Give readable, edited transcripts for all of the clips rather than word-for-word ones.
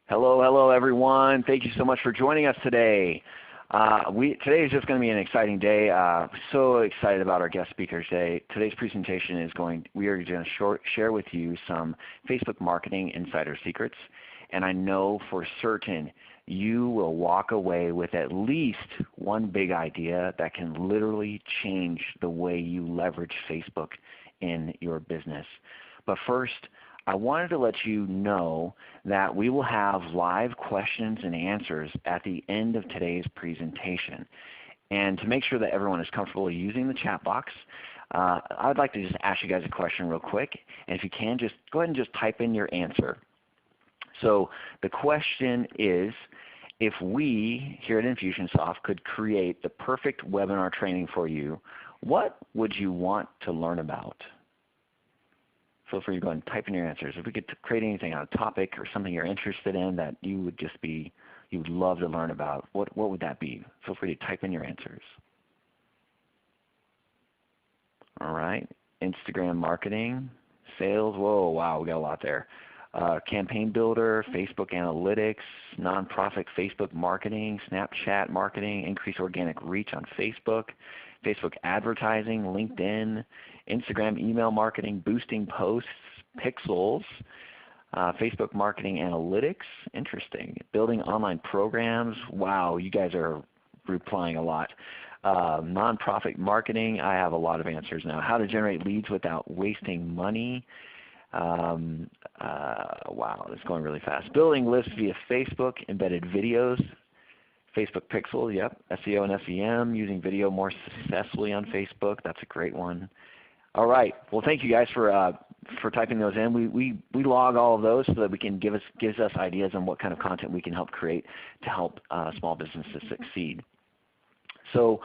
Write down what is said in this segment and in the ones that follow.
Hello, hello everyone. Thank you so much for joining us today. Today is just going to be an exciting day. So excited about our guest speaker today. Today's presentation is we are going to share with you some Facebook marketing insider secrets. And I know for certain you will walk away with at least one big idea that can literally change the way you leverage Facebook in your business. But first, I wanted to let you know that we will have live questions and answers at the end of today's presentation. And to make sure that everyone is comfortable using the chat box, I would like to just ask you guys a question real quick. And if you can, just go ahead and just type in your answer. So the question is, if we here at Infusionsoft could create the perfect webinar training for you, what would you want to learn about? Feel free to go and type in your answers. If we could create anything on a topic or something you're interested in that you would love to learn about, what would that be? Feel free to type in your answers. All right, Instagram marketing, sales, whoa, wow, we got a lot there. Campaign builder, Facebook analytics, nonprofit Facebook marketing, Snapchat marketing, increase organic reach on Facebook, Facebook advertising, LinkedIn, Instagram email marketing, boosting posts, pixels, Facebook marketing analytics, interesting. Building online programs, wow, you guys are replying a lot. Nonprofit marketing, I have a lot of answers now. How to generate leads without wasting money. Wow, it's going really fast. Building lists via Facebook, embedded videos, Facebook pixels, yep. SEO and SEM, using video more successfully on Facebook, that's a great one. All right, well thank you guys for typing those in. We log all of those so that we can gives us ideas on what kind of content we can help create to help small businesses succeed. So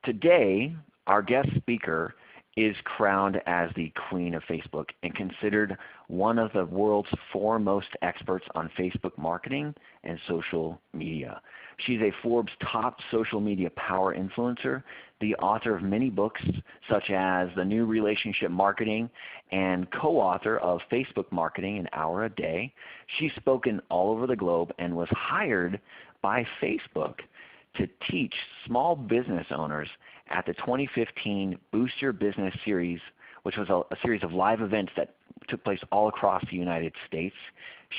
today our guest speaker is crowned as the Queen of Facebook and considered one of the world's foremost experts on Facebook marketing and social media. She's a Forbes top social media power influencer, the author of many books such as The New Relationship Marketing, and co-author of Facebook Marketing an Hour a Day. She's spoken all over the globe and was hired by Facebook to teach small business owners at the 2015 Boost Your Business series, which was a series of live events that took place all across the United States.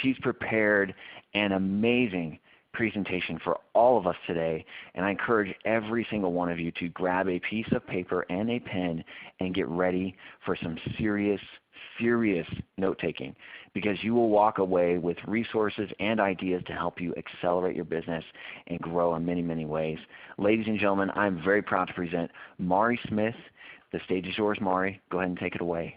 She's prepared an amazing presentation for all of us today, and I encourage every single one of you to grab a piece of paper and a pen and get ready for some serious note-taking, because you will walk away with resources and ideas to help you accelerate your business and grow in many, many ways. Ladies and gentlemen, I'm very proud to present Mari Smith. The stage is yours, Mari. Go ahead and take it away.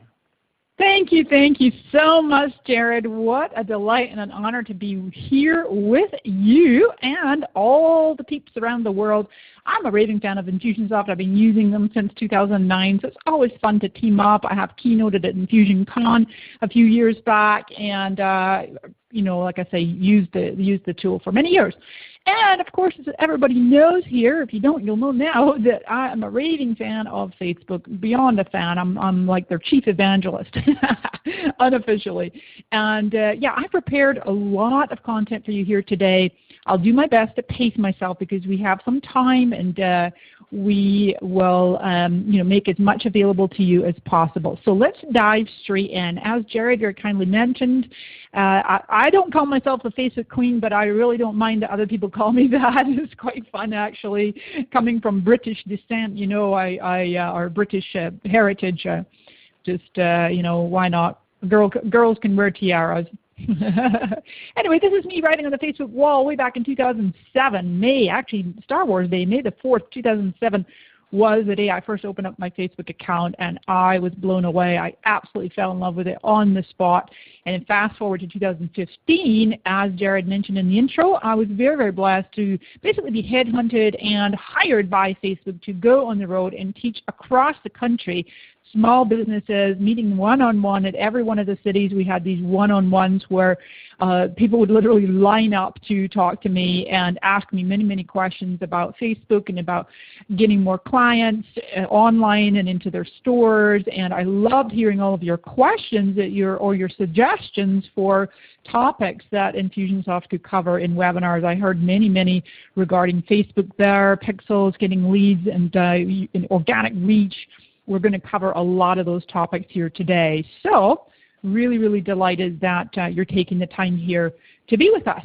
Thank you so much, Jared. What a delight and an honor to be here with you and all the peeps around the world. I'm a raving fan of Infusionsoft. I've been using them since 2009, so it's always fun to team up. I have keynoted at InfusionCon a few years back, and like I say, used the tool for many years. And of course, as everybody knows here, if you don't, you'll know now, that I am a raving fan of Facebook. Beyond a fan, I'm like their chief evangelist, unofficially. And yeah, I prepared a lot of content for you here today. I'll do my best to pace myself because we have some time, and we will make as much available to you as possible. So let's dive straight in. As Jared very kindly mentioned, I don't call myself the Facebook Queen, but I really don't mind that other people call me that. It's quite fun, actually, coming from British descent. Our British heritage. Why not? Girls can wear tiaras. Anyway, this is me writing on the Facebook wall way back in 2007, actually Star Wars Day, May the 4th, 2007 was the day I first opened up my Facebook account, and I was blown away. I absolutely fell in love with it on the spot. And fast forward to 2015, as Jared mentioned in the intro, I was very blessed to basically be headhunted and hired by Facebook to go on the road and teach across the country small businesses, meeting one-on-one at every one of the cities. We had these one-on-ones where people would literally line up to talk to me and ask me many, many questions about Facebook and about getting more clients online and into their stores. And I loved hearing all of your questions or your suggestions for topics that Infusionsoft could cover in webinars. I heard many, many regarding Facebook there, pixels, getting leads, and organic reach. We're going to cover a lot of those topics here today. So really, really delighted that you're taking the time here to be with us.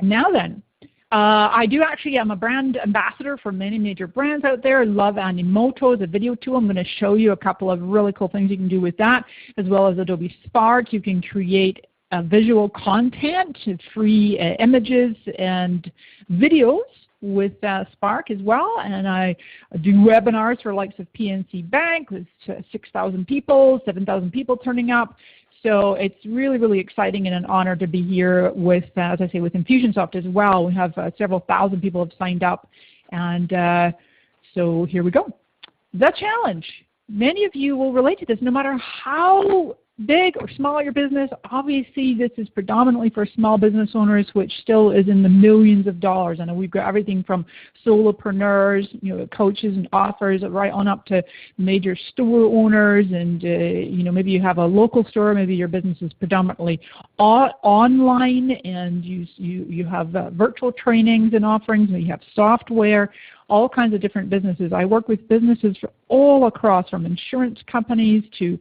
Now then, I am a brand ambassador for many major brands out there. I love Animoto as a video tool. I'm going to show you a couple of really cool things you can do with that, as well as Adobe Spark. You can create visual content, free images and videos with Spark as well. And I do webinars for likes of PNC Bank with 6,000 people, 7,000 people turning up. So it's really, really exciting and an honor to be here with, as I say, with Infusionsoft as well. We have several thousand people have signed up. And so here we go. The challenge. Many of you will relate to this no matter how big or small your business. Obviously, this is predominantly for small business owners, which still is in the millions of dollars. I know we've got everything from solopreneurs, coaches and authors, right on up to major store owners, and maybe you have a local store. Maybe your business is predominantly online, and you have virtual trainings and offerings. And you have software. All kinds of different businesses. I work with businesses all across, from insurance companies to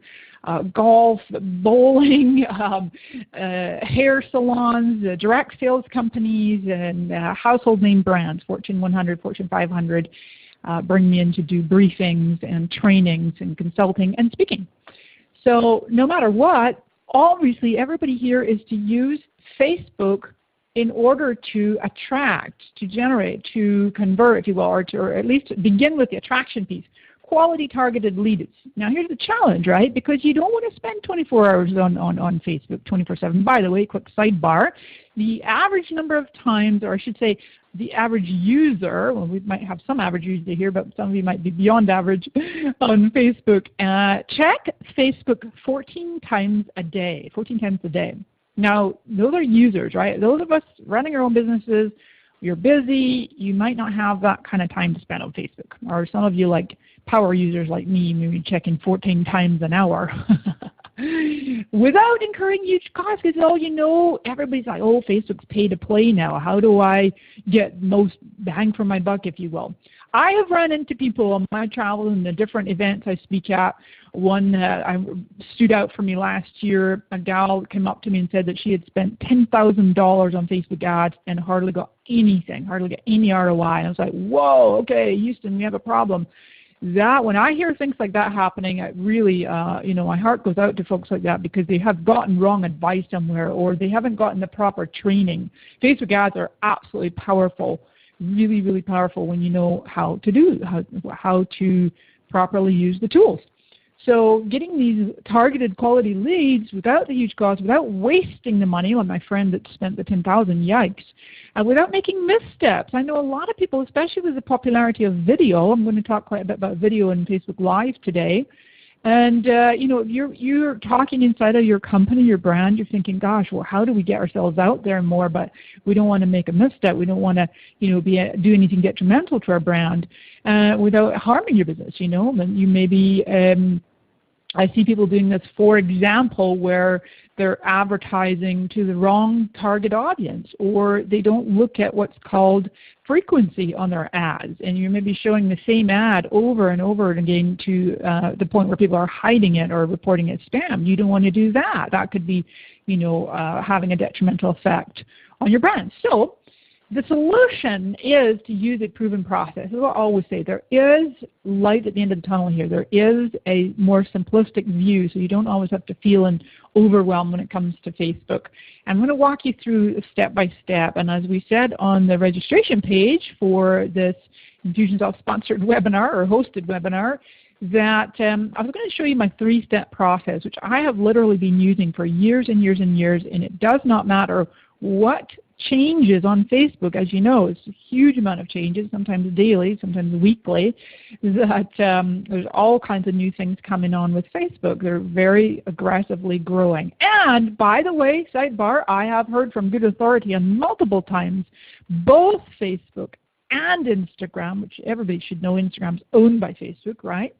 golf, bowling, hair salons, direct sales companies, and household name brands, Fortune 100, Fortune 500, bring me in to do briefings and trainings and consulting and speaking. So no matter what, obviously everybody here is to use Facebook in order to attract, to generate, to convert, if you will, or at least begin with the attraction piece. Quality targeted leads. Now here's the challenge, right? Because you don't want to spend 24 hours on Facebook 24/7. By the way, quick sidebar, the average number of times, or I should say the average user, well, we might have some average users here, but some of you might be beyond average on Facebook, check Facebook 14 times a day, 14 times a day. Now, those are users, right? Those of us running our own businesses, you're busy, you might not have that kind of time to spend on Facebook. Or some of you, like power users like me, maybe checking 14 times an hour. Without incurring huge costs, because everybody's like, oh, Facebook's pay to play now. How do I get most bang for my buck, if you will? I have run into people on my travels and the different events I speak at. One stood out for me last year. A gal came up to me and said that she had spent $10,000 on Facebook ads and hardly got anything, hardly got any ROI. And I was like, whoa, okay, Houston, we have a problem. That when I hear things like that happening, it really, my heart goes out to folks like that, because they have gotten wrong advice somewhere, or they haven't gotten the proper training. Facebook ads are absolutely powerful, really, really powerful when you know how to properly use the tools. So getting these targeted quality leads without the huge cost, without wasting the money, like my friend that spent the $10,000, yikes, without making missteps. I know a lot of people, especially with the popularity of video, I'm going to talk quite a bit about video and Facebook Live today, and you're talking inside of your company, your brand, you're thinking, gosh, well, how do we get ourselves out there more, but we don't want to make a misstep. We don't want to do anything detrimental to our brand without harming your business, And you may be I see people doing this, for example, where they're advertising to the wrong target audience, or they don't look at what's called frequency on their ads, and you may be showing the same ad over and over again to the point where people are hiding it or reporting it spam. You don't want to do that. That could be, having a detrimental effect on your brand. So the solution is to use a proven process. As I always say, there is light at the end of the tunnel here. There is a more simplistic view, so you don't always have to feel overwhelmed when it comes to Facebook. I'm going to walk you through step by step. And as we said on the registration page for this Infusionsoft sponsored webinar or hosted webinar, that I was going to show you my 3-step process, which I have literally been using for years and years and years, and it does not matter what changes on Facebook. As you know, it's a huge amount of changes, sometimes daily, sometimes weekly, that there's all kinds of new things coming on with Facebook. They're very aggressively growing. And by the way, sidebar, I have heard from good authority on multiple times, both Facebook and Instagram, which everybody should know Instagram's owned by Facebook, right?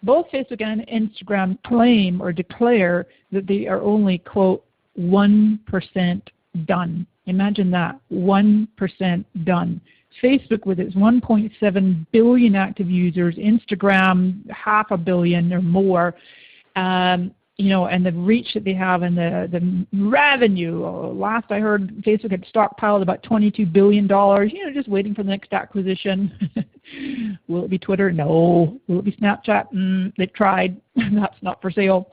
Both Facebook and Instagram claim or declare that they are only, quote, 1% done. Imagine that, 1% done. Facebook with its 1.7 billion active users, Instagram 500 million or more, you know, and the reach that they have and the revenue. Last I heard, Facebook had stockpiled about $22 billion, you know, just waiting for the next acquisition. Will it be Twitter? No. Will it be Snapchat? They've tried. That's not for sale.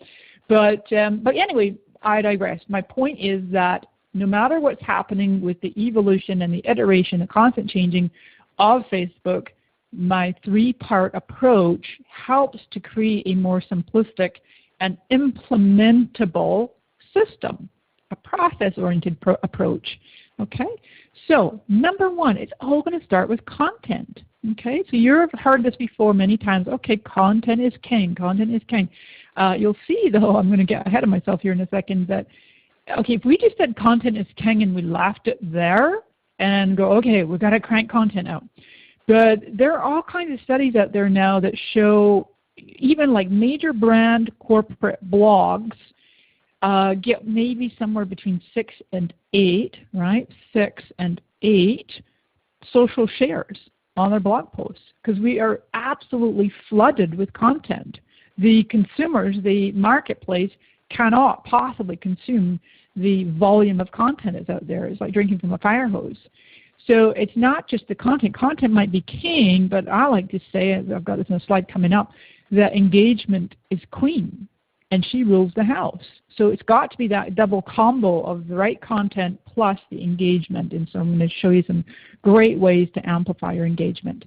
But anyway, I digress. My point is that no matter what's happening with the evolution and the iteration, the constant changing of Facebook, my three-part approach helps to create a more simplistic and implementable system, a process-oriented approach. Okay? So number one, it's all going to start with content. Okay? So you've heard this before many times. Okay, content is king. Content is king. You'll see, though, I'm going to get ahead of myself here in a second, that okay, if we just said content is king and we left it there and go, okay, we've got to crank content out. But there are all kinds of studies out there now that show even like major brand corporate blogs get maybe somewhere between 6 and 8, right? 6 and 8 social shares on their blog posts because we are absolutely flooded with content. The consumers, the marketplace, cannot possibly consume the volume of content that's out there. It's like drinking from a fire hose. So it's not just the content. Content might be king, but I like to say, I've got this in a slide coming up, that engagement is queen, and she rules the house. So it's got to be that double combo of the right content plus the engagement. And so I'm going to show you some great ways to amplify your engagement.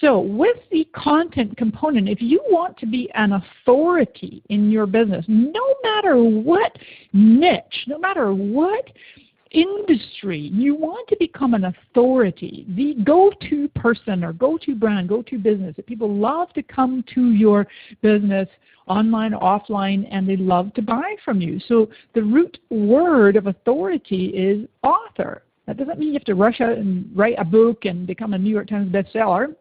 So with the content component, if you want to be an authority in your business, no matter what niche, no matter what industry, you want to become an authority, the go-to person or go-to brand, go-to business, that people love to come to your business online, offline, and they love to buy from you. So the root word of authority is author. That doesn't mean you have to rush out and write a book and become a New York Times bestseller,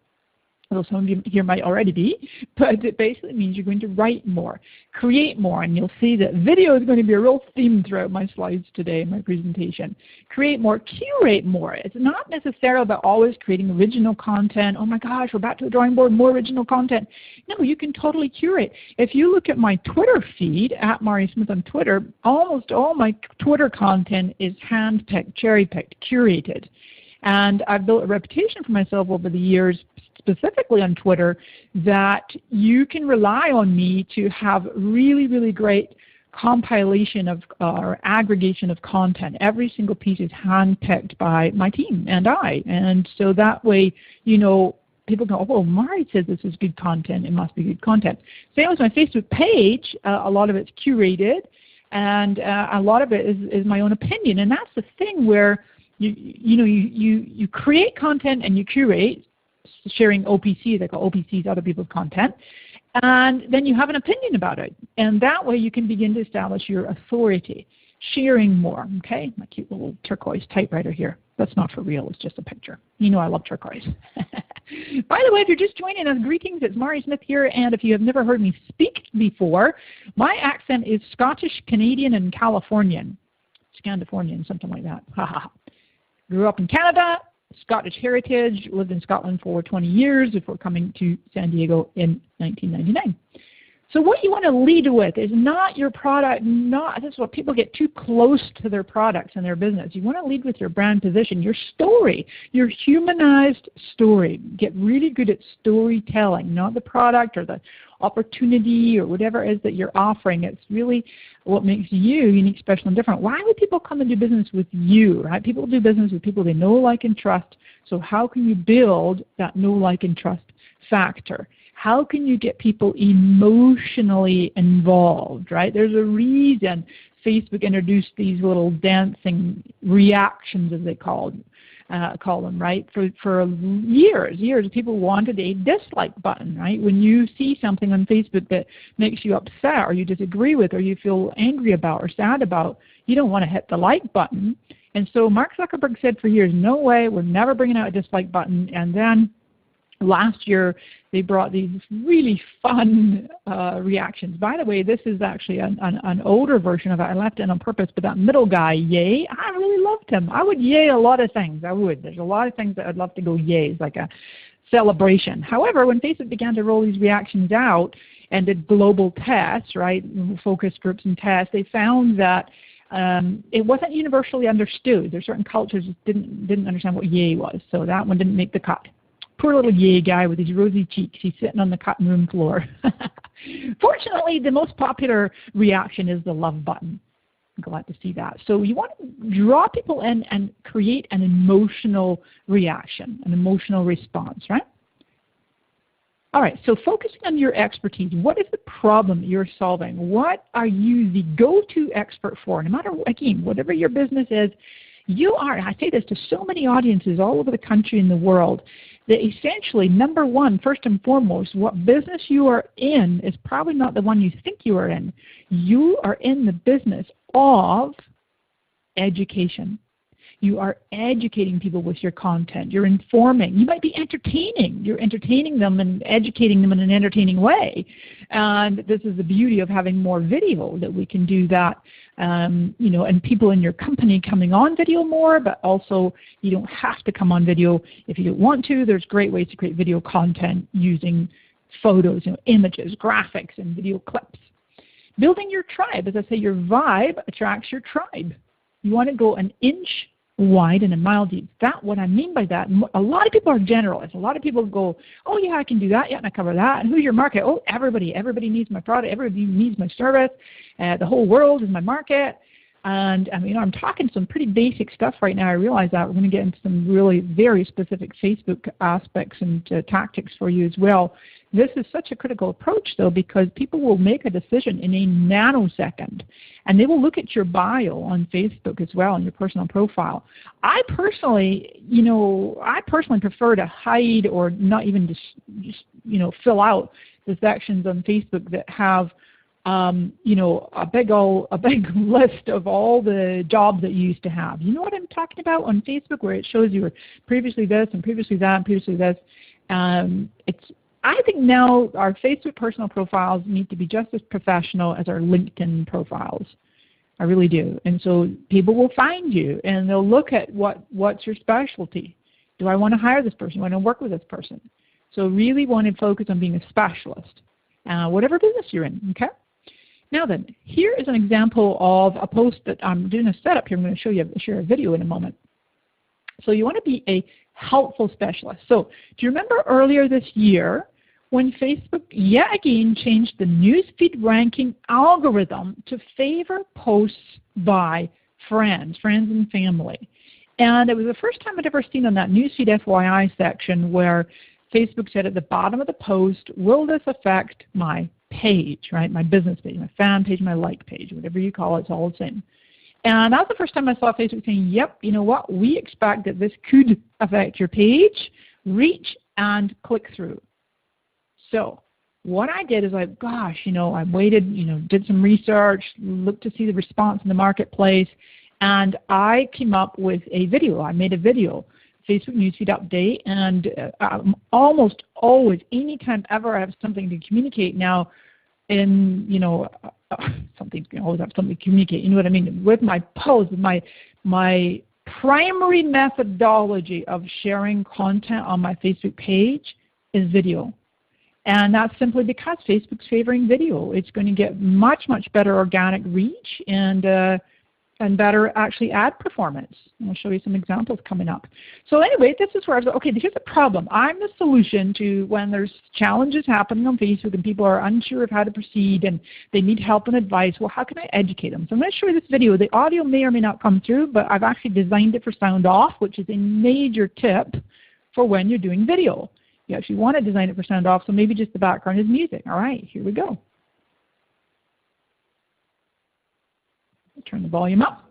although some of you here might already be, but it basically means you're going to write more, create more, and you'll see that video is going to be a real theme throughout my slides today in my presentation. Create more, curate more. It's not necessarily about always creating original content. Oh my gosh, we're back to the drawing board, more original content. No, you can totally curate. If you look at my Twitter feed, at Mari Smith on Twitter, almost all my Twitter content is hand-picked, cherry-picked, curated. And I've built a reputation for myself over the years, specifically on Twitter, that you can rely on me to have really, really great compilation of or aggregation of content. Every single piece is handpicked by my team and I. And so that way, you know, people go, oh, Mari says this is good content. It must be good content. Same as my Facebook page. A lot of it's curated, and a lot of it is my own opinion. And that's the thing where you create content and you curate, sharing OPC, they call OPCs other people's content, and then you have an opinion about it. And that way you can begin to establish your authority, sharing more. Okay, my cute little turquoise typewriter here. That's not for real, it's just a picture. You know I love turquoise. By the way, if you're just joining us, greetings, it's Mari Smith here, and if you have never heard me speak before, my accent is Scottish, Canadian, and Californian. Scandifornian, something like that. Grew up in Canada, Scottish heritage, lived in Scotland for 20 years before coming to San Diego in 1999. So what you want to lead with is not your product, this is what people get too close to their products and their business. You want to lead with your brand position, your story, your humanized story. Get really good at storytelling, not the product or the opportunity or whatever it is that you're offering. It's really what makes you unique, special, and different. Why would people come and do business with you, right? People do business with people they know, like, and trust. So how can you build that know, like, and trust factor? How can you get people emotionally involved, right? There's a reason Facebook introduced these little dancing reactions, as they call them, right? For years, people wanted a dislike button, right? When you see something on Facebook that makes you upset or you disagree with or you feel angry about or sad about, you don't want to hit the like button. And so Mark Zuckerberg said for years, no way, we're never bringing out a dislike button. And then last year, they brought these really fun reactions. By the way, this is actually an older version of it. I left it on purpose, but that middle guy, yay, I really loved him. I would yay a lot of things. I would. There's a lot of things that I'd love to go yay. It's like a celebration. However, when Facebook began to roll these reactions out and did global tests, right, focus groups and tests, they found that it wasn't universally understood. There's certain cultures that didn't understand what yay was, so that one didn't make the cut. Poor little yay guy with his rosy cheeks. He's sitting on the cutting room floor. Fortunately, the most popular reaction is the love button. I'm glad to see that. So you want to draw people in and create an emotional reaction, an emotional response, right? All right, so focusing on your expertise, what is the problem you're solving? What are you the go-to expert for? No matter, again, whatever your business is, you are, I say this to so many audiences all over the country and the world, that essentially, number one, first and foremost, what business you are in is probably not the one you think you are in. You are in the business of education. You are educating people with your content. You're informing. You might be entertaining. You're entertaining them and educating them in an entertaining way. And this is the beauty of having more video, that we can do that, you know, and people in your company coming on video more, but also you don't have to come on video if you don't want to. There's great ways to create video content using photos, you know, images, graphics, and video clips. Building your tribe. As I say, your vibe attracts your tribe. You want to go an inch wide and a mile deep. That's what I mean by that. A lot of people are generalists. A lot of people go, oh yeah, I can do that, yeah, and I cover that. And who's your market? Oh, everybody. Everybody needs my product. Everybody needs my service. The whole world is my market. And I mean, I'm talking some pretty basic stuff right now. I realize that. We're going to get into some really very specific Facebook aspects and tactics for you as well. This is such a critical approach, though, because people will make a decision in a nanosecond, and they will look at your bio on Facebook as well, and your personal profile. I personally, you know, prefer to hide or not even just you know, fill out the sections on Facebook that have you know, a big list of all the jobs that you used to have. You know what I'm talking about on Facebook, where it shows you were previously this and previously that and previously this. I think now our Facebook personal profiles need to be just as professional as our LinkedIn profiles. I really do. And so people will find you and they'll look at what's your specialty. Do I want to hire this person? Do I want to work with this person? So really want to focus on being a specialist, whatever business you're in, okay? Now then, here is an example of a post that I'm doing a setup here. I'm going to share a video in a moment. So you want to be a helpful specialist. So do you remember earlier this year when Facebook yet again changed the newsfeed ranking algorithm to favor posts by friends and family? And it was the first time I'd ever seen on that newsfeed FYI section where Facebook said at the bottom of the post, will this affect my page, right? My business page, my fan page, my like page, whatever you call it, it's all the same. And that was the first time I saw Facebook saying, yep, you know what, we expect that this could affect your page, reach, and click-through. So what I did is like, gosh, you know, I waited, you know, did some research, looked to see the response in the marketplace, and I came up with a video. I made a video, Facebook newsfeed update, and almost always, anytime ever I have something to communicate now, in, you know, something, you always have something to communicate, you know what I mean, with my posts, my primary methodology of sharing content on my Facebook page is video. And that's simply because Facebook's favoring video. It's going to get much, much better organic reach and better actually ad performance. And I'll show you some examples coming up. So anyway, this is where I was like, okay, here's the problem. I'm the solution to when there's challenges happening on Facebook and people are unsure of how to proceed and they need help and advice. Well, how can I educate them? So I'm going to show you this video. The audio may or may not come through, but I've actually designed it for sound off, which is a major tip for when you're doing video. You actually want to design it for sound off, so maybe just the background is music. All right, here we go. turn the volume up.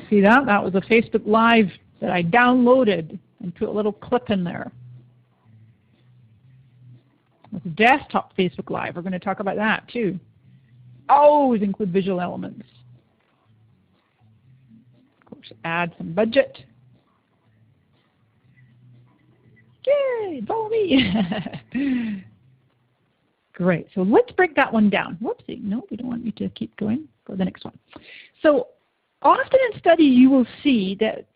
See that? That was a Facebook Live that I downloaded and put a little clip in there. It's a desktop Facebook Live. We're going to talk about that too. Always include visual elements. Of course, add some budget. Yay, follow me. Great. So let's break that one down. Whoopsie. No, we don't want me to keep going for the next one. So often in study you will see that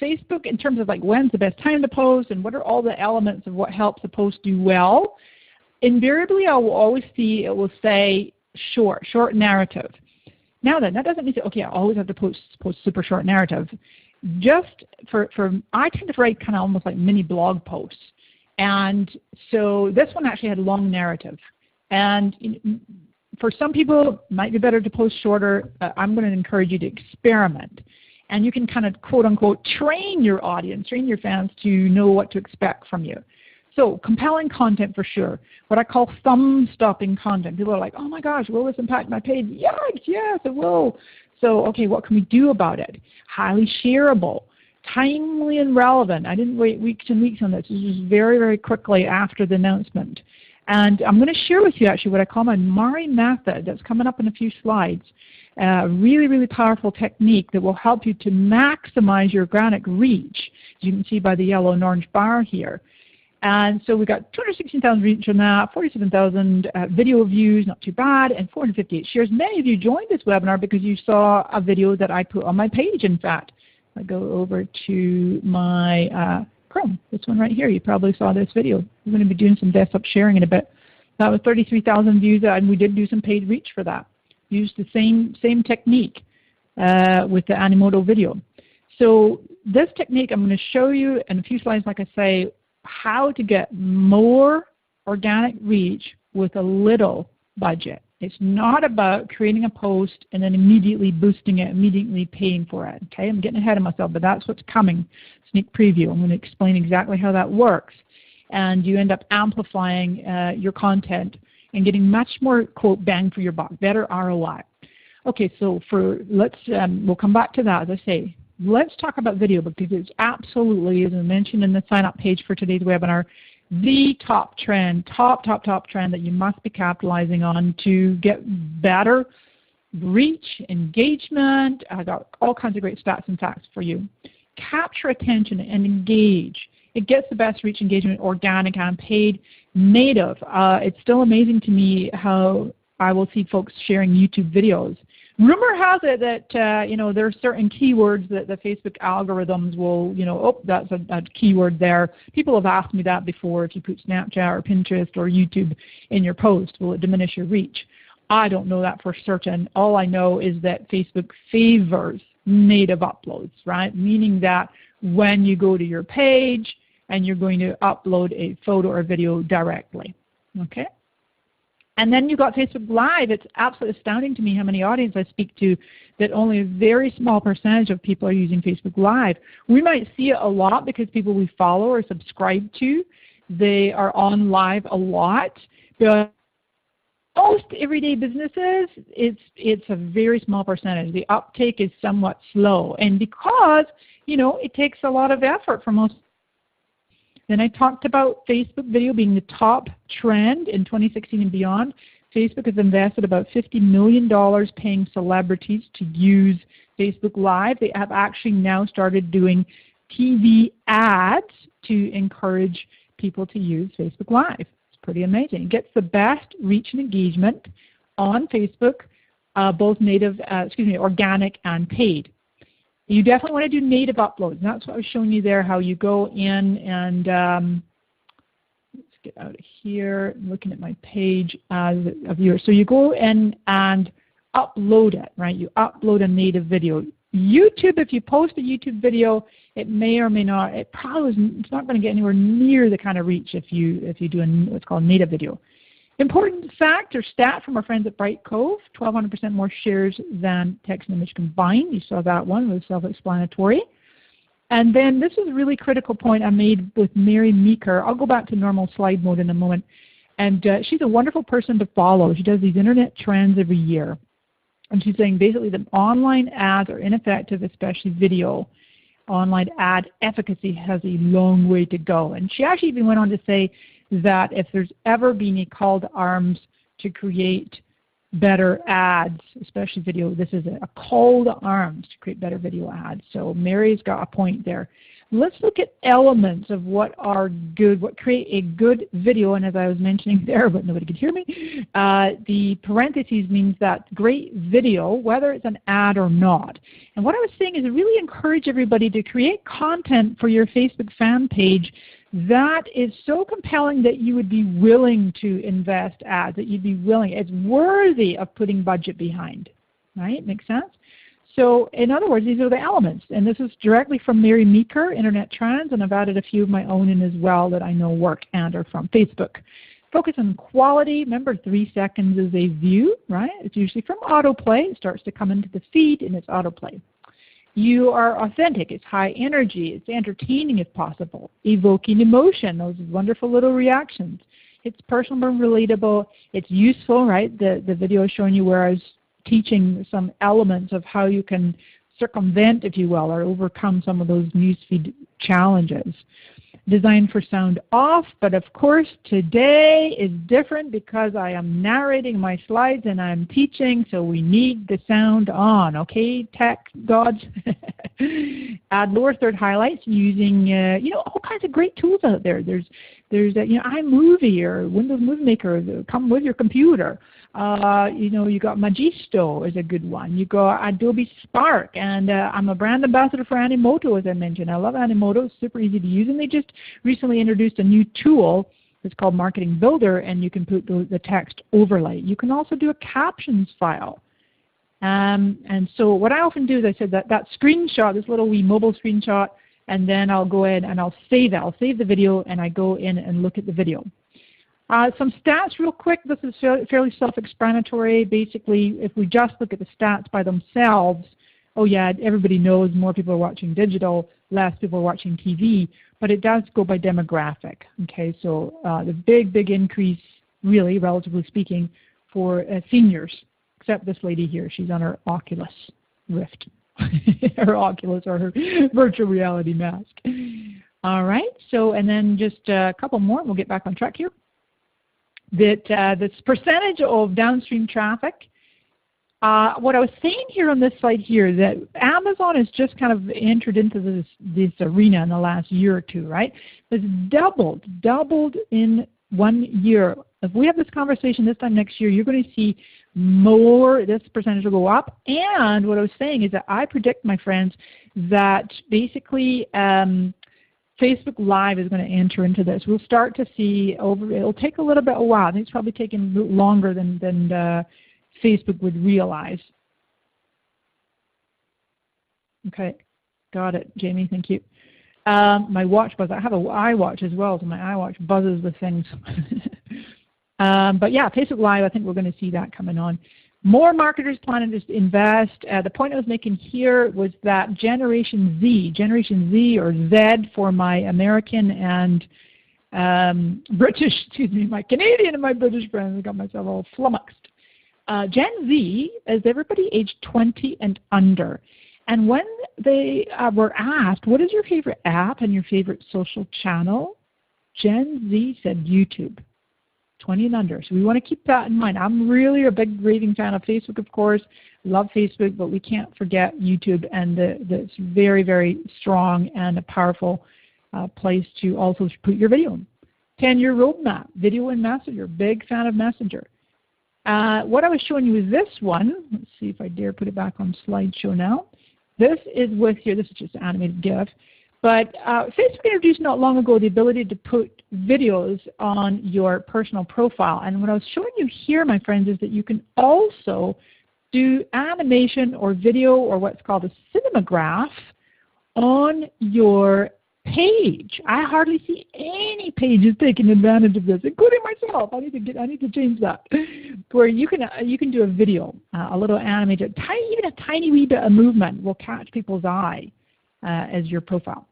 Facebook, in terms of like when's the best time to post and what are all the elements of what helps a post do well, invariably I will always see it will say short narrative. Now then, that doesn't mean that, okay, I always have to post super short narrative. Just I tend to write kind of almost like mini blog posts. And so this one actually had long narrative. And for some people, it might be better to post shorter. I'm going to encourage you to experiment. And you can kind of, quote unquote, train your audience, train your fans to know what to expect from you. So compelling content for sure. What I call thumb-stopping content. People are like, oh my gosh, will this impact my page? Yikes, yes, it will. So, okay, what can we do about it? Highly shareable. Timely and relevant. I didn't wait weeks and weeks on this. This was very, very quickly after the announcement. And I'm going to share with you actually what I call my Mari method that's coming up in a few slides. Really, really powerful technique that will help you to maximize your organic reach, as you can see by the yellow and orange bar here. And so we got 216,000 reach on that, 47,000 video views, not too bad, and 458 shares. Many of you joined this webinar because you saw a video that I put on my page, in fact. I go over to my Chrome, this one right here. You probably saw this video. We're going to be doing some desktop sharing in a bit. That was 33,000 views, and we did do some paid reach for that. Used the same technique with the Animoto video. So this technique, I'm going to show you in a few slides, like I say, how to get more organic reach with a little budget. It's not about creating a post and then immediately boosting it, immediately paying for it. Okay, I'm getting ahead of myself, but that's what's coming. Sneak preview. I'm going to explain exactly how that works. And you end up amplifying your content and getting much more, quote, bang for your buck, better ROI. Okay, so we'll come back to that, as I say. Let's talk about video because it's absolutely, as I mentioned in the sign-up page for today's webinar, the top trend, top trend that you must be capitalizing on to get better reach, engagement. I got all kinds of great stats and facts for you. Capture attention and engage. It gets the best reach, engagement, organic and paid, native. It's still amazing to me how I will see folks sharing YouTube videos. Rumor has it that there are certain keywords that the Facebook algorithms will, oh, that's a keyword there. People have asked me that before. If you put Snapchat or Pinterest or YouTube in your post, will it diminish your reach? I don't know that for certain. All I know is that Facebook favors native uploads, right? Meaning that when you go to your page and you're going to upload a photo or video directly, okay? And then you've got Facebook Live. It's absolutely astounding to me how many audience I speak to that only a very small percentage of people are using Facebook Live. We might see it a lot because people we follow or subscribe to, they are on live a lot. But most everyday businesses, it's a very small percentage. The uptake is somewhat slow. And because, it takes a lot of effort for most. Then I talked about Facebook video being the top trend in 2016 and beyond. Facebook has invested about $50 million paying celebrities to use Facebook Live. They have actually now started doing TV ads to encourage people to use Facebook Live. It's pretty amazing. It gets the best reach and engagement on Facebook, both organic and paid. You definitely want to do native uploads. And that's what I was showing you there, how you go in and let's get out of here, looking at my page as a viewer. So you go in and upload it, right? You upload a native video. YouTube, if you post a YouTube video, it may or may not, it's not going to get anywhere near the kind of reach if you do what's called native video. Important fact or stat from our friends at Brightcove, 1,200% more shares than text and image combined. You saw that one, it was self-explanatory. And then this is a really critical point I made with Mary Meeker. I'll go back to normal slide mode in a moment. And she's a wonderful person to follow. She does these internet trends every year. And she's saying basically that online ads are ineffective, especially video. Online ad efficacy has a long way to go. And she actually even went on to say that if there's ever been a call to arms to create better ads, especially video, this is a call to arms to create better video ads. So Mary's got a point there. Let's look at elements of what create a good video. And as I was mentioning there, but nobody could hear me, the parentheses means that great video, whether it's an ad or not. And what I was saying is I really encourage everybody to create content for your Facebook fan page that is so compelling that you would be willing to invest ads, that you'd be willing, it's worthy of putting budget behind, right? Make sense? So in other words, these are the elements. And this is directly from Mary Meeker, Internet Trends, and I've added a few of my own in as well that I know work and are from Facebook. Focus on quality. Remember, 3 seconds is a view, right? It's usually from autoplay. It starts to come into the feed and it's autoplay. You are authentic. It's high energy. It's entertaining if possible. Evoking emotion, those wonderful little reactions. It's personal and relatable. It's useful, right? The video is showing you where I was teaching some elements of how you can circumvent, if you will, or overcome some of those newsfeed challenges. Designed for sound off, but of course today is different because I am narrating my slides and I'm teaching, so we need the sound on, okay, tech gods? Add lower third highlights using all kinds of great tools out there. There's iMovie or Windows Movie Maker, come with your computer. You got Magisto is a good one. You got Adobe Spark, and I'm a brand ambassador for Animoto, as I mentioned. I love Animoto. It's super easy to use, and they just recently introduced a new tool. It's called Marketing Builder, and you can put the text overlay. You can also do a captions file. And so what I often do is I said that screenshot, this little wee mobile screenshot, and then I'll go in and I'll save it. I'll save the video, and I go in and look at the video. Some stats real quick. This is fairly self-explanatory. Basically, if we just look at the stats by themselves, oh yeah, everybody knows more people are watching digital, less people are watching TV, but it does go by demographic. Okay, so the big increase, really, relatively speaking, for seniors, except this lady here. She's on her Oculus Rift, her Oculus or her virtual reality mask. All right, so and then just a couple more, and we'll get back on track here. That this percentage of downstream traffic, what I was saying here on this slide here, that Amazon has just kind of entered into this arena in the last year or two, right? It's doubled in 1 year. If we have this conversation this time next year, you're going to see more, this percentage will go up. And what I was saying is that I predict, my friends, that basically Facebook Live is going to enter into this. We'll start to see it'll take a little bit of a while. I think it's probably taking longer than Facebook would realize. Okay, got it, Jamie, thank you. My watch buzz, I have an iWatch as well, so my iWatch buzzes with things. But yeah, Facebook Live, I think we're going to see that coming on. More marketers planning to invest. The point I was making here was that Generation Z or Z for my American and British, my Canadian and my British friends, I got myself all flummoxed. Gen Z is everybody aged 20 and under. And when they were asked, what is your favorite app and your favorite social channel? Gen Z said YouTube. 20 and under. So we want to keep that in mind. I'm really a big raving fan of Facebook, of course. Love Facebook, but we can't forget YouTube and the very, very strong and a powerful place to also put your video in. 10-year roadmap, video and Messenger. Big fan of Messenger. What I was showing you is this one. Let's see if I dare put it back on slideshow now. This is with here. This is just an animated GIF. But Facebook introduced not long ago the ability to put videos on your personal profile. And what I was showing you here, my friends, is that you can also do animation or video or what's called a cinemagraph on your page. I hardly see any pages taking advantage of this, including myself. I need to change that. Where you can do a video, a little animated, even a tiny wee bit of movement will catch people's eye as your profile.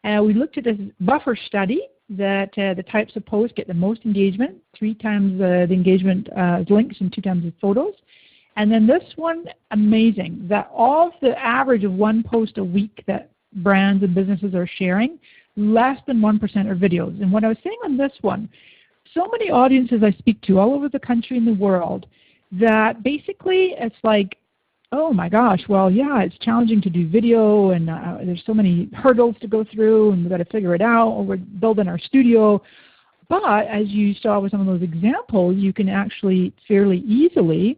We looked at this buffer study that the types of posts get the most engagement, 3 times the engagement links and 2 times the photos. And then this one, amazing, that of the average of 1 post a week that brands and businesses are sharing, less than 1% are videos. And what I was saying on this one, so many audiences I speak to all over the country and the world, that basically it's like, oh my gosh, well, yeah, it's challenging to do video, and there's so many hurdles to go through, and we've got to figure it out, or we're building our studio. But as you saw with some of those examples, you can actually fairly easily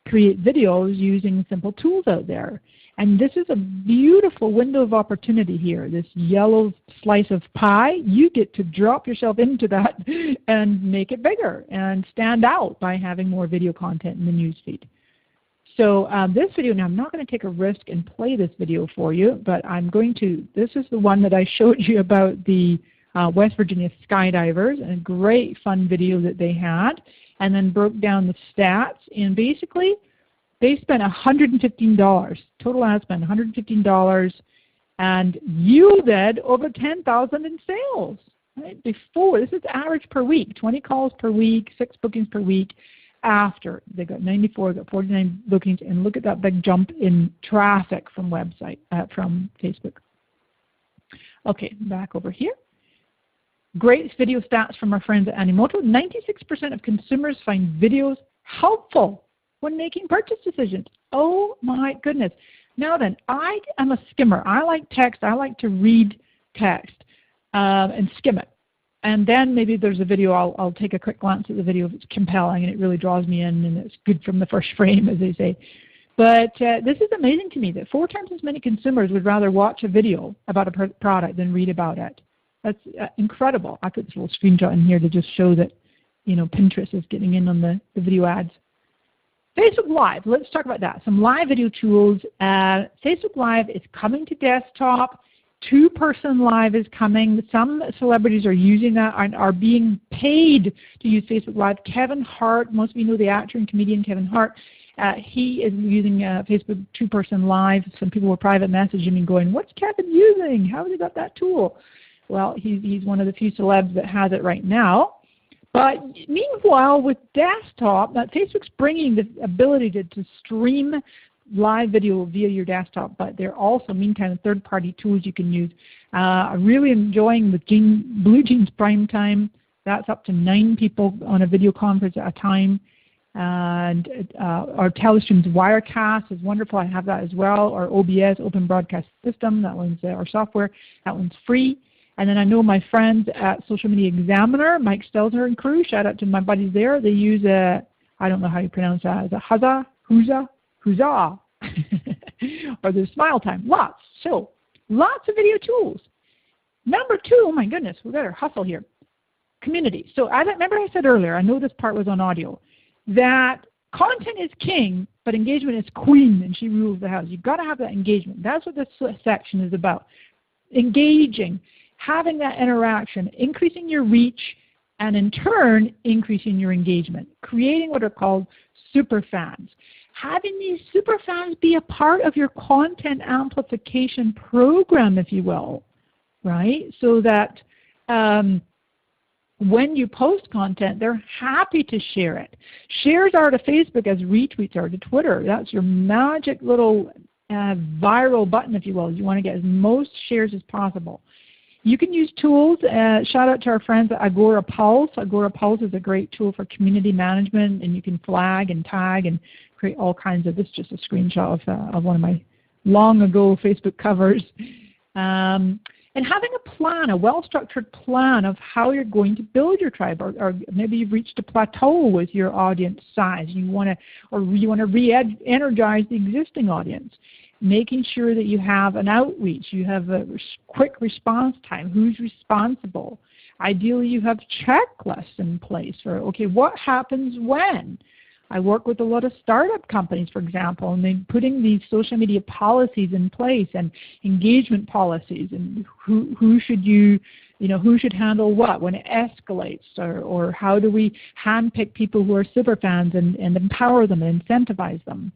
create videos using simple tools out there. And this is a beautiful window of opportunity here, this yellow slice of pie. You get to drop yourself into that and make it bigger and stand out by having more video content in the newsfeed. So this video, now I'm not going to take a risk and play this video for you, but I'm going to, this is the one that I showed you about the West Virginia skydivers, and a great fun video that they had, and then broke down the stats. And basically, they spent $115, total ad spend $115, and yielded over $10,000 in sales. Right? Before, this is average per week, 20 calls per week, 6 bookings per week. After, they got 94, got 49 bookings, and look at that big jump in traffic from from Facebook. Okay, back over here. Great video stats from our friends at Animoto. 96% of consumers find videos helpful when making purchase decisions. Oh my goodness. Now then, I am a skimmer. I like text. I like to read text and skim it. And then maybe there's a video, I'll take a quick glance at the video if it's compelling and it really draws me in and it's good from the first frame, as they say. But this is amazing to me that 4 times as many consumers would rather watch a video about a product than read about it. That's incredible. I put this little screenshot in here to just show that, you know, Pinterest is getting in on the video ads. Facebook Live, let's talk about that. Some live video tools. Facebook Live is coming to desktop. 2-person live is coming. Some celebrities are using that and are being paid to use Facebook Live. Kevin Hart, most of you know the actor and comedian Kevin Hart, he is using Facebook 2-person live. Some people were private messaging me going, what's Kevin using? How has he got that tool? Well, he's one of the few celebs that has it right now. But meanwhile, with desktop, Facebook's bringing the ability to stream live video via your desktop, but they're also, meantime, third-party tools you can use. I'm really enjoying the BlueJeans Primetime. That's up to 9 people on a video conference at a time. And our Telestream's Wirecast is wonderful. I have that as well. Our OBS, Open Broadcast System, that one's our software. That one's free. And then I know my friends at Social Media Examiner, Mike Stelzner and crew, shout out to my buddies there. They use I don't know how you pronounce that, is it Huzzah, or there's Smile Time, lots. So lots of video tools. Number 2, oh my goodness, we better hustle here. Community. So as remember I said earlier, I know this part was on audio, that content is king, but engagement is queen, and she rules the house. You've got to have that engagement. That's what this section is about. Engaging, having that interaction, increasing your reach, and in turn, increasing your engagement. Creating what are called super fans. Having these super fans be a part of your content amplification program, if you will, right? So that when you post content, they're happy to share it. Shares are to Facebook as retweets are to Twitter. That's your magic little viral button, if you will. You want to get as most shares as possible. You can use tools. Shout out to our friends at Agora Pulse. Agora Pulse is a great tool for community management, and you can flag and tag and create all kinds of, this is just a screenshot of one of my long ago Facebook covers. And having a plan, a well-structured plan of how you're going to build your tribe, or maybe you've reached a plateau with your audience size. You want to re-energize the existing audience. Making sure that you have an outreach, you have a quick response time, who's responsible. Ideally, you have checklists in place for, okay, what happens when? I work with a lot of startup companies, for example, and they're putting these social media policies in place and engagement policies, and who should who should handle what when it escalates, or how do we handpick people who are super fans and empower them and incentivize them.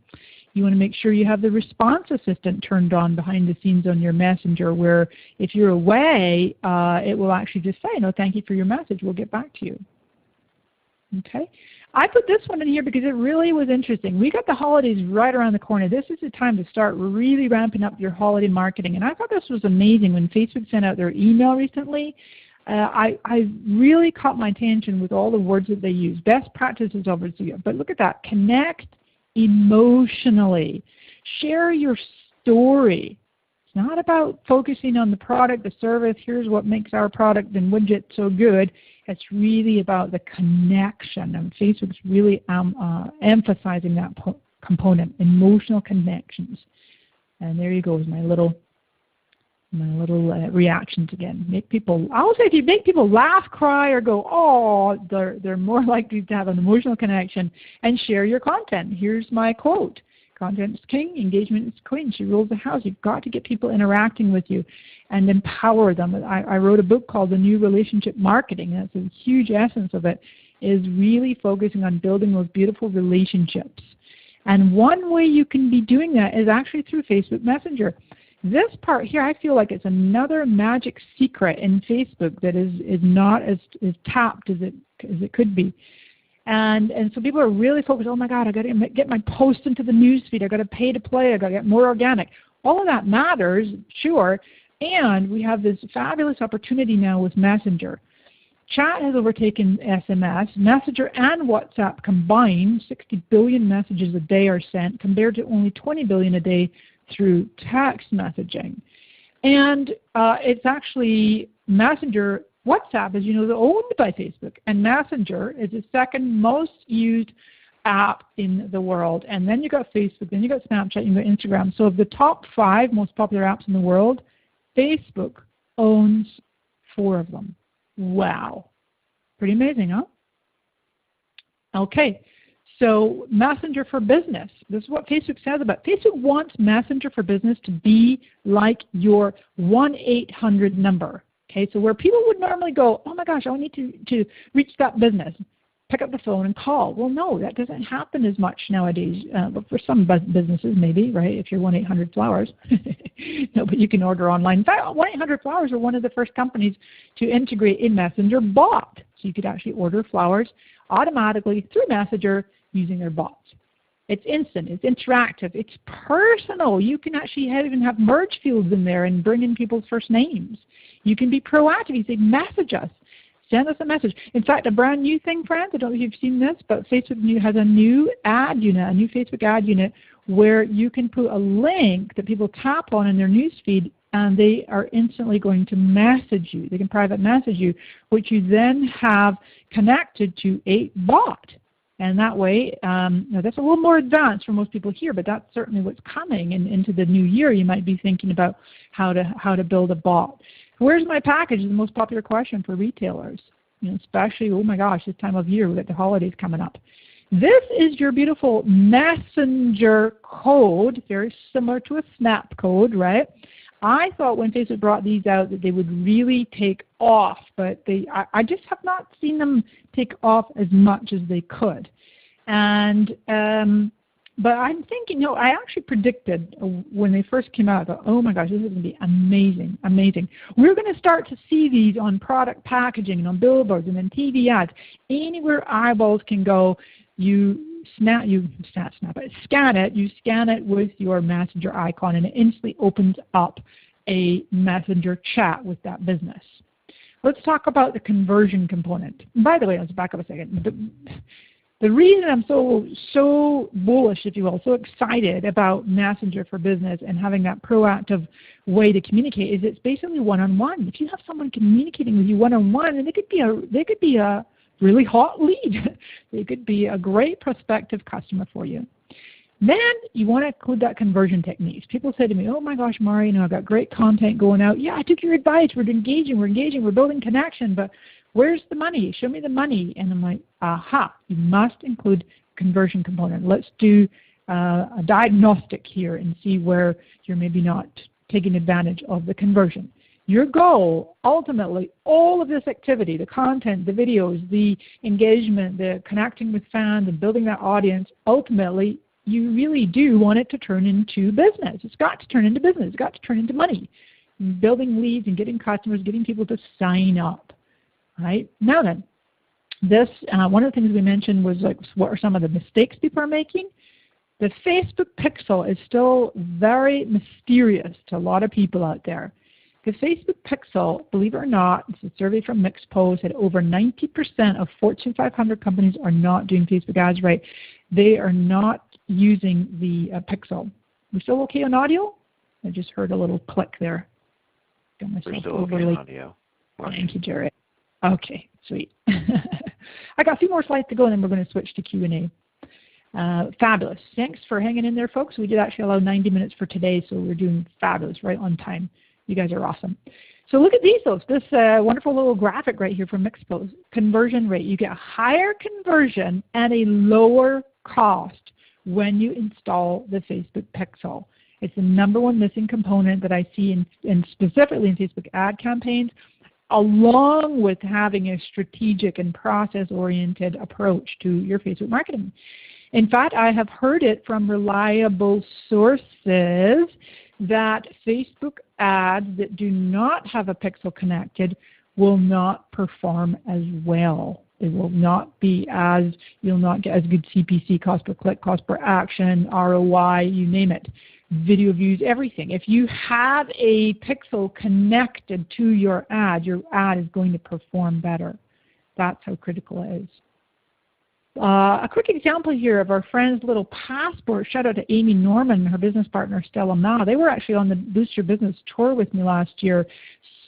You want to make sure you have the response assistant turned on behind the scenes on your messenger, where if you're away, it will actually just say, no, thank you for your message, we'll get back to you. Okay. I put this one in here because it really was interesting. We got the holidays right around the corner. This is the time to start really ramping up your holiday marketing. And I thought this was amazing when Facebook sent out their email recently. I really caught my attention with all the words that they use. Best practices obviously, but look at that. Connect emotionally. Share your story. It's not about focusing on the product, the service, here's what makes our product and widget so good. It's really about the connection, and Facebook's really emphasizing that component, emotional connections. And there you go, is my little reactions again. Make people, I will say, if you make people laugh, cry, or go, oh, they're more likely to have an emotional connection and share your content. Here's my quote. Content is king, engagement is queen. She rules the house. You've got to get people interacting with you and empower them. I wrote a book called The New Relationship Marketing. That's a huge essence of it, is really focusing on building those beautiful relationships. And one way you can be doing that is actually through Facebook Messenger. This part here, I feel like it's another magic secret in Facebook that is not as tapped as it could be. And so people are really focused, oh my God, I got to get my post into the news feed, I got to pay to play, I got to get more organic. All of that matters, sure, and we have this fabulous opportunity now with Messenger. Chat has overtaken SMS. Messenger and WhatsApp combined, 60 billion messages a day are sent compared to only 20 billion a day through text messaging. And it's actually Messenger, WhatsApp, as you know, is owned by Facebook, and Messenger is the second most used app in the world. And then you got Facebook, then you got Snapchat, you got Instagram. So of the top 5 most popular apps in the world, Facebook owns 4 of them. Wow. Pretty amazing, huh? Okay. So Messenger for Business. This is what Facebook says about it. Facebook wants Messenger for Business to be like your 1-800 number. Okay, so where people would normally go, oh my gosh, I need to reach that business, pick up the phone and call. Well, no, that doesn't happen as much nowadays, but for some businesses maybe, right, if you're 1-800-Flowers. No, but you can order online. In fact, 1-800-Flowers are one of the first companies to integrate a Messenger bot. So you could actually order flowers automatically through Messenger using their bots. It's instant, it's interactive, it's personal. You can actually even have merge fields in there and bring in people's first names. You can be proactive. You say, message us. Send us a message. In fact, a brand new thing, friends, I don't know if you've seen this, but Facebook has a new ad unit, a new Facebook ad unit, where you can put a link that people tap on in their newsfeed, and they are instantly going to message you. They can private message you, which you then have connected to a bot. And that way, now that's a little more advanced for most people here, but that's certainly what's coming into the new year. You might be thinking about how to build a bot. Where's my package is the most popular question for retailers, especially, oh my gosh, this time of year, we've got the holidays coming up. This is your beautiful Messenger code, very similar to a Snap code, right? I thought when Facebook brought these out that they would really take off, but I just have not seen them take off as much as they could. And but I'm thinking, I actually predicted when they first came out, I thought, oh my gosh, this is going to be amazing, amazing. We're going to start to see these on product packaging and on billboards and in TV ads. Anywhere eyeballs can go, you scan it with your Messenger icon, and it instantly opens up a Messenger chat with that business. Let's talk about the conversion component. By the way, let's back up a second. The reason I'm so bullish, if you will, so excited about Messenger for Business and having that proactive way to communicate is it's basically one-on-one. If you have someone communicating with you one-on-one, and they could be a really hot lead. They could be a great prospective customer for you. Then you want to include that conversion techniques. People say to me, oh my gosh, Mari, I've got great content going out. Yeah, I took your advice. We're engaging, we're building connection, but where's the money? Show me the money. And I'm like, aha, you must include conversion component. Let's do a diagnostic here and see where you're maybe not taking advantage of the conversion. Your goal, ultimately, all of this activity, the content, the videos, the engagement, the connecting with fans and building that audience, ultimately, you really do want it to turn into business. It's got to turn into business. It's got to turn into money. Building leads and getting customers, getting people to sign up. Right? Now then, this one of the things we mentioned was like what are some of the mistakes people are making. The Facebook pixel is still very mysterious to a lot of people out there. The Facebook pixel, believe it or not, it's a survey from Mixpo, said over 90% of Fortune 500 companies are not doing Facebook ads right. They are not using the pixel. We still okay on audio? I just heard a little click there. Got myself We're still overly. okay on audio. Thank you, Jared. Okay, sweet. I got a few more slides to go, and then we're going to switch to Q&A. Fabulous. Thanks for hanging in there, folks. We did actually allow 90 minutes for today, so we're doing fabulous, right on time. You guys are awesome. So look at these, folks. This wonderful little graphic right here from Mixpo. Conversion rate. You get higher conversion at a lower cost when you install the Facebook Pixel. It's the #1 missing component that I see in specifically in Facebook ad campaigns, along with having a strategic and process-oriented approach to your Facebook marketing. In fact, I have heard it from reliable sources that Facebook ads that do not have a pixel connected will not perform as well. It will not be as, you'll not get as good CPC, cost per click, cost per action, ROI, you name it, video views, everything. If you have a pixel connected to your ad is going to perform better. That's how critical it is. A quick example here of our friend's little passport. Shout out to Amy Norman and her business partner Stella Mao. They were actually on the Boost Your Business tour with me last year.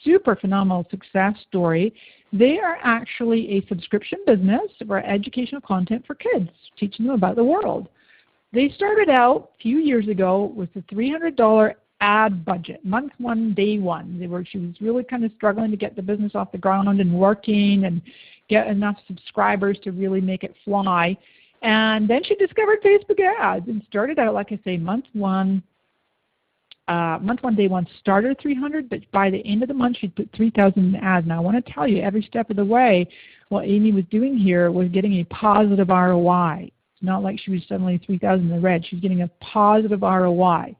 Super phenomenal success story. They are actually a subscription business for educational content for kids, teaching them about the world. They started out a few years ago with a $300 ad budget, month 1, day 1. She was really kind of struggling to get the business off the ground and working and get enough subscribers to really make it fly. And then she discovered Facebook ads and started out, like I say, month 1, day 1 started at 300, but by the end of the month she put 3,000 in ads. Now I want to tell you, every step of the way, what Amy was doing here was getting a positive ROI. It's not like she was suddenly 3,000 in the red. She was getting a positive ROI.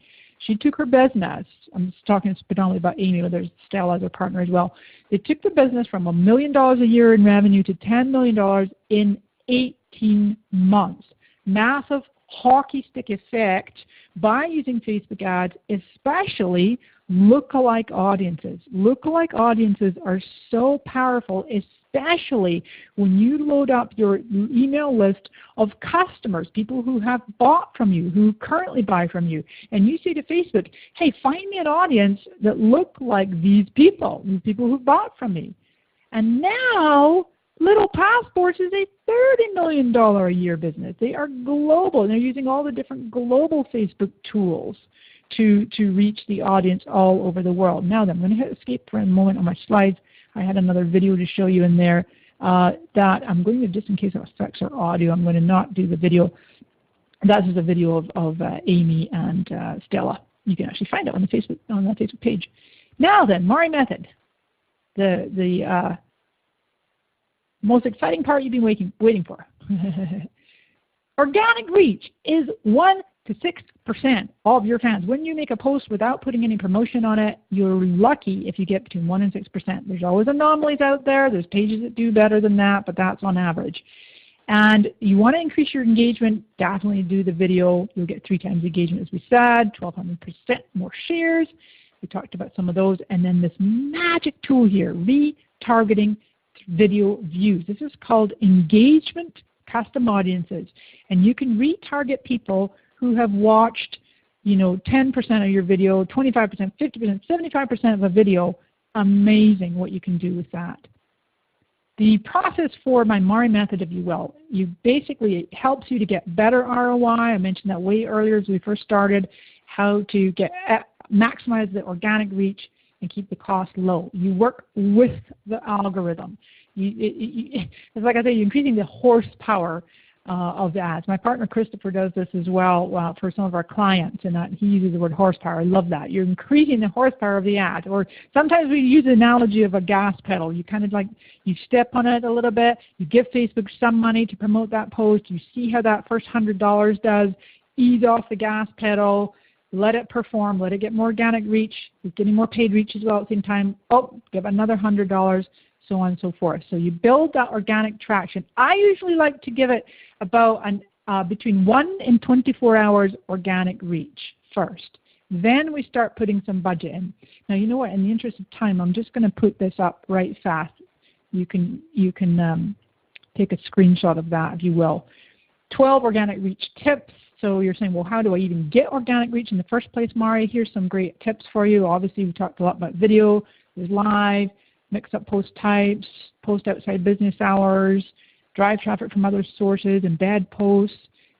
She took her business, I'm just talking predominantly about Amy, but there's Stella as her partner as well. They took the business from $1 million a year in revenue to $10 million in 18 months. Massive hockey stick effect by using Facebook ads, especially lookalike audiences. Lookalike audiences are so powerful, especially when you load up your email list of customers, people who have bought from you, who currently buy from you, and you say to Facebook, hey, find me an audience that look like these people who bought from me. And now Little Passports is a $30 million a year business. They are global, and they're using all the different global Facebook tools to reach the audience all over the world. Now then, I'm going to hit escape for a moment on my slides. I had another video to show you in there that I'm going to, just in case it affects our audio, I'm going to not do the video. That is a video of Amy and Stella. You can actually find it on the Facebook page. Now then, Mari Method, the most exciting part you've been waiting for. Organic reach is 1 to 6% of your fans. When you make a post without putting any promotion on it, you're lucky if you get between 1 and 6%. There's always anomalies out there. There's pages that do better than that, but that's on average. And you want to increase your engagement, definitely do the video. You'll get 3 times engagement, as we said, 1,200% more shares. We talked about some of those. And then this magic tool here, retargeting video views. This is called engagement custom audiences. And you can retarget people who have watched, 10% of your video, 25%, 50%, 75% of a video. Amazing what you can do with that. The process for my Mari method, if you will, it helps you to get better ROI. I mentioned that way earlier as we first started, how to maximize the organic reach and keep the cost low. You work with the algorithm. It's like I say, you're increasing the horsepower of the ads. My partner Christopher does this as well for some of our clients, and he uses the word horsepower. I love that. You're increasing the horsepower of the ad. Or sometimes we use the analogy of a gas pedal. You kind of like, you step on it a little bit, you give Facebook some money to promote that post, you see how that first $100 does, ease off the gas pedal, let it perform, let it get more organic reach, it's getting more paid reach as well at the same time, oh, give another $100, so on and so forth. So you build that organic traction. I usually like to give it about between 1 and 24 hours organic reach first. Then we start putting some budget in. Now you know what, in the interest of time, I'm just going to put this up right fast. You can take a screenshot of that if you will. 12 organic reach tips. So you're saying, well, how do I even get organic reach in the first place, Mari? Here's some great tips for you. Obviously, we talked a lot about video. There's live, mix up post types, post outside business hours, drive traffic from other sources, embed posts,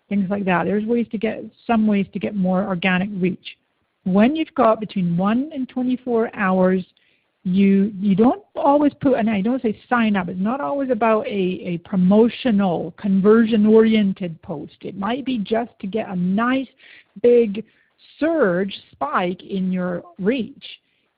things like that. There's some ways to get more organic reach. When you've got between 1 and 24 hours, you don't always put, and I don't say sign up, it's not always about a promotional, conversion-oriented post. It might be just to get a nice big surge spike in your reach,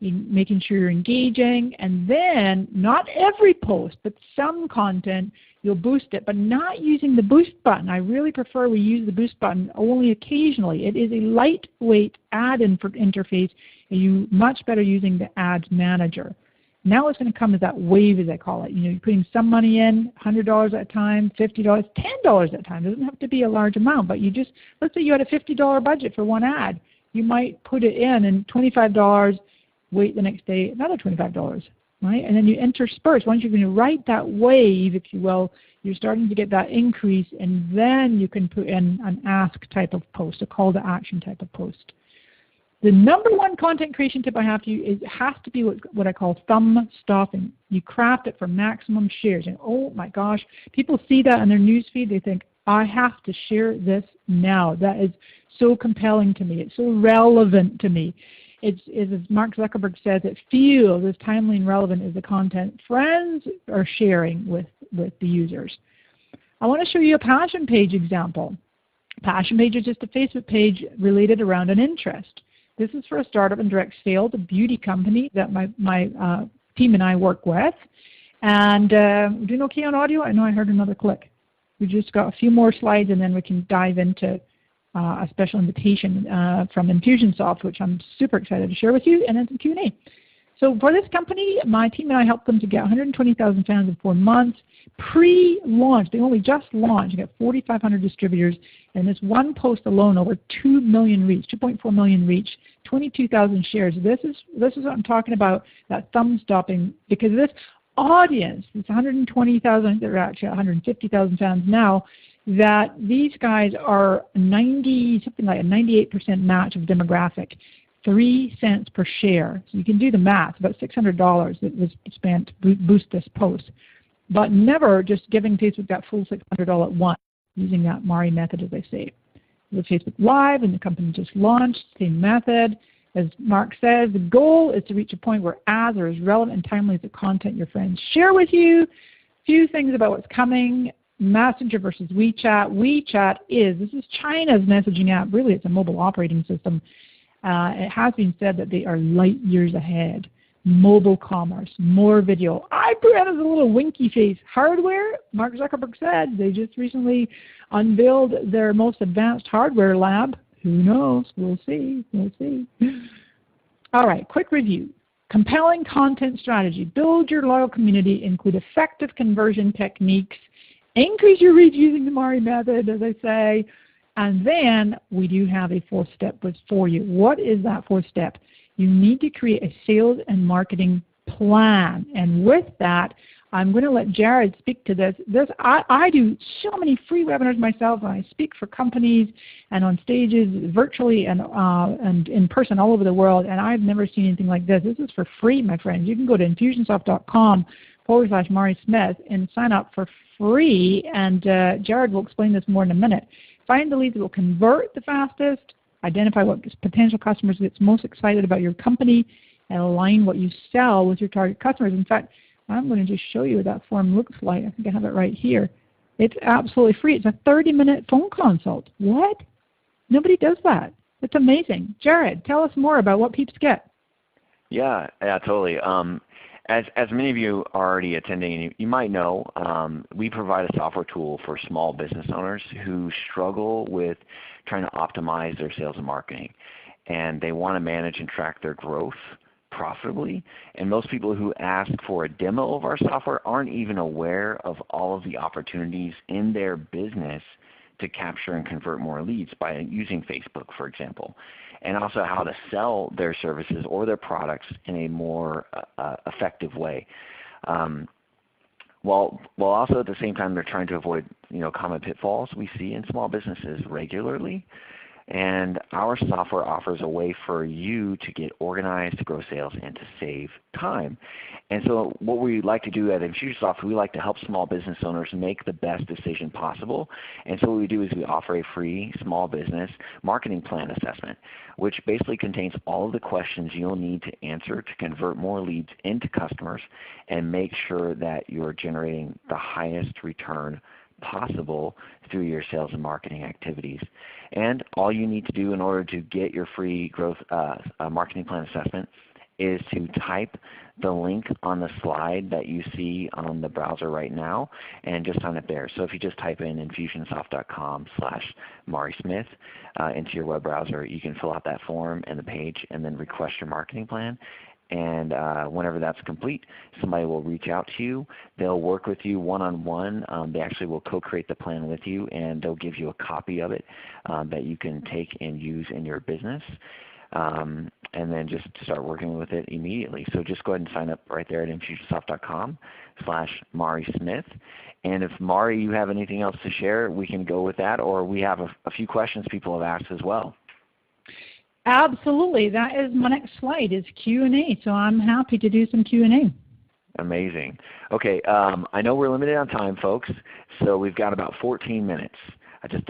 making sure you're engaging, and then not every post, but some content, you'll boost it, but not using the boost button. I really prefer we use the boost button only occasionally. It is a lightweight ad interface, and you much better using the ads manager. Now what's going to come is that wave, as I call it. You know, you're putting some money in, $100 at a time, $50, $10 at a time. It doesn't have to be a large amount, but you just, let's say you had a $50 budget for one ad. You might put it in and $25, wait the next day, another $25. Right? And then you intersperse. Once you're going to write that wave, if you will, you're starting to get that increase, and then you can put in an ask type of post, a call to action type of post. The number one content creation tip I have for you is it has to be what I call thumb stopping. You craft it for maximum shares. And oh my gosh, people see that in their newsfeed. They think, I have to share this now. That is so compelling to me. It's so relevant to me. It's, as Mark Zuckerberg says, it feels as timely and relevant as the content friends are sharing with the users. I want to show you a passion page example. Passion page is just a Facebook page related around an interest. This is for a startup and direct sales, a beauty company that my team and I work with. And we're doing okay on audio? I know I heard another click. We just got a few more slides and then we can dive into a special invitation from Infusionsoft, which I'm super excited to share with you, and then some Q&A. So for this company, my team and I helped them to get 120,000 fans in 4 months. Pre-launch, they only just launched. They got 4,500 distributors, and this one post alone over 2 million reach, 2.4 million reach, 22,000 shares. This is what I'm talking about, that thumb stopping, because this audience, it's 120,000, they're actually 150,000 fans now, that these guys are something like a 98% match of demographic, 3 cents per share. So you can do the math, about $600 that was spent to boost this post. But never just giving Facebook that full $600 at once, using that Mari method, as I say. With Facebook Live, and the company just launched, same method. As Mark says, the goal is to reach a point where ads are as relevant and timely as the content your friends share with you. A few things about what's coming. Messenger versus WeChat. WeChat this is China's messaging app. Really, it's a mobile operating system. It has been said that they are light years ahead. Mobile commerce, more video. I put it as a little winky face. Hardware, Mark Zuckerberg said, they just recently unveiled their most advanced hardware lab. Who knows? We'll see. We'll see. All right, quick review. Compelling content strategy. Build your loyal community. Include effective conversion techniques. Increase your reach using the Mari method, as I say. And then we do have a 4th step for you. What is that 4th step? You need to create a sales and marketing plan. And with that, I'm going to let Jared speak to this. I do so many free webinars myself, and I speak for companies and on stages virtually and in person all over the world, and I've never seen anything like this. This is for free, my friends. You can go to Infusionsoft.com/Mari Smith and sign up for free, and Jared will explain this more in a minute. Find the leads that will convert the fastest, identify what potential customers gets most excited about your company, and align what you sell with your target customers. In fact, I'm going to just show you what that form looks like. I think I have it right here. It's absolutely free. It's a 30-minute phone consult. What? Nobody does that. It's amazing. Jared, tell us more about what peeps get. Yeah, totally. As many of you are already attending, you might know, we provide a software tool for small business owners who struggle with trying to optimize their sales and marketing. And they want to manage and track their growth profitably. And most people who ask for a demo of our software aren't even aware of all of the opportunities in their business to capture and convert more leads by using Facebook, for example, and also how to sell their services or their products in a more effective way. While also at the same time they're trying to avoid common pitfalls we see in small businesses regularly. And our software offers a way for you to get organized, to grow sales, and to save time. And so what we like to do at Infusionsoft, we like to help small business owners make the best decision possible. And so what we do is we offer a free small business marketing plan assessment, which basically contains all of the questions you'll need to answer to convert more leads into customers and make sure that you're generating the highest return possible through your sales and marketing activities. And all you need to do in order to get your free growth marketing plan assessment is to type the link on the slide that you see on the browser right now and just sign up there. So if you just type in infusionsoft.com/MariSmith into your web browser, you can fill out that form and the page and then request your marketing plan. And whenever that's complete, somebody will reach out to you. They'll work with you one-on-one. They actually will co-create the plan with you, and they'll give you a copy of it that you can take and use in your business. And then just start working with it immediately. So just go ahead and sign up right there at infusionsoft.com/MariSmith. And if Mari, you have anything else to share, we can go with that, or we have a few questions people have asked as well. Absolutely. That is my next slide is Q&A. So I'm happy to do some Q&A. Amazing. Okay, I know we're limited on time, folks, so we've got about 14 minutes. Just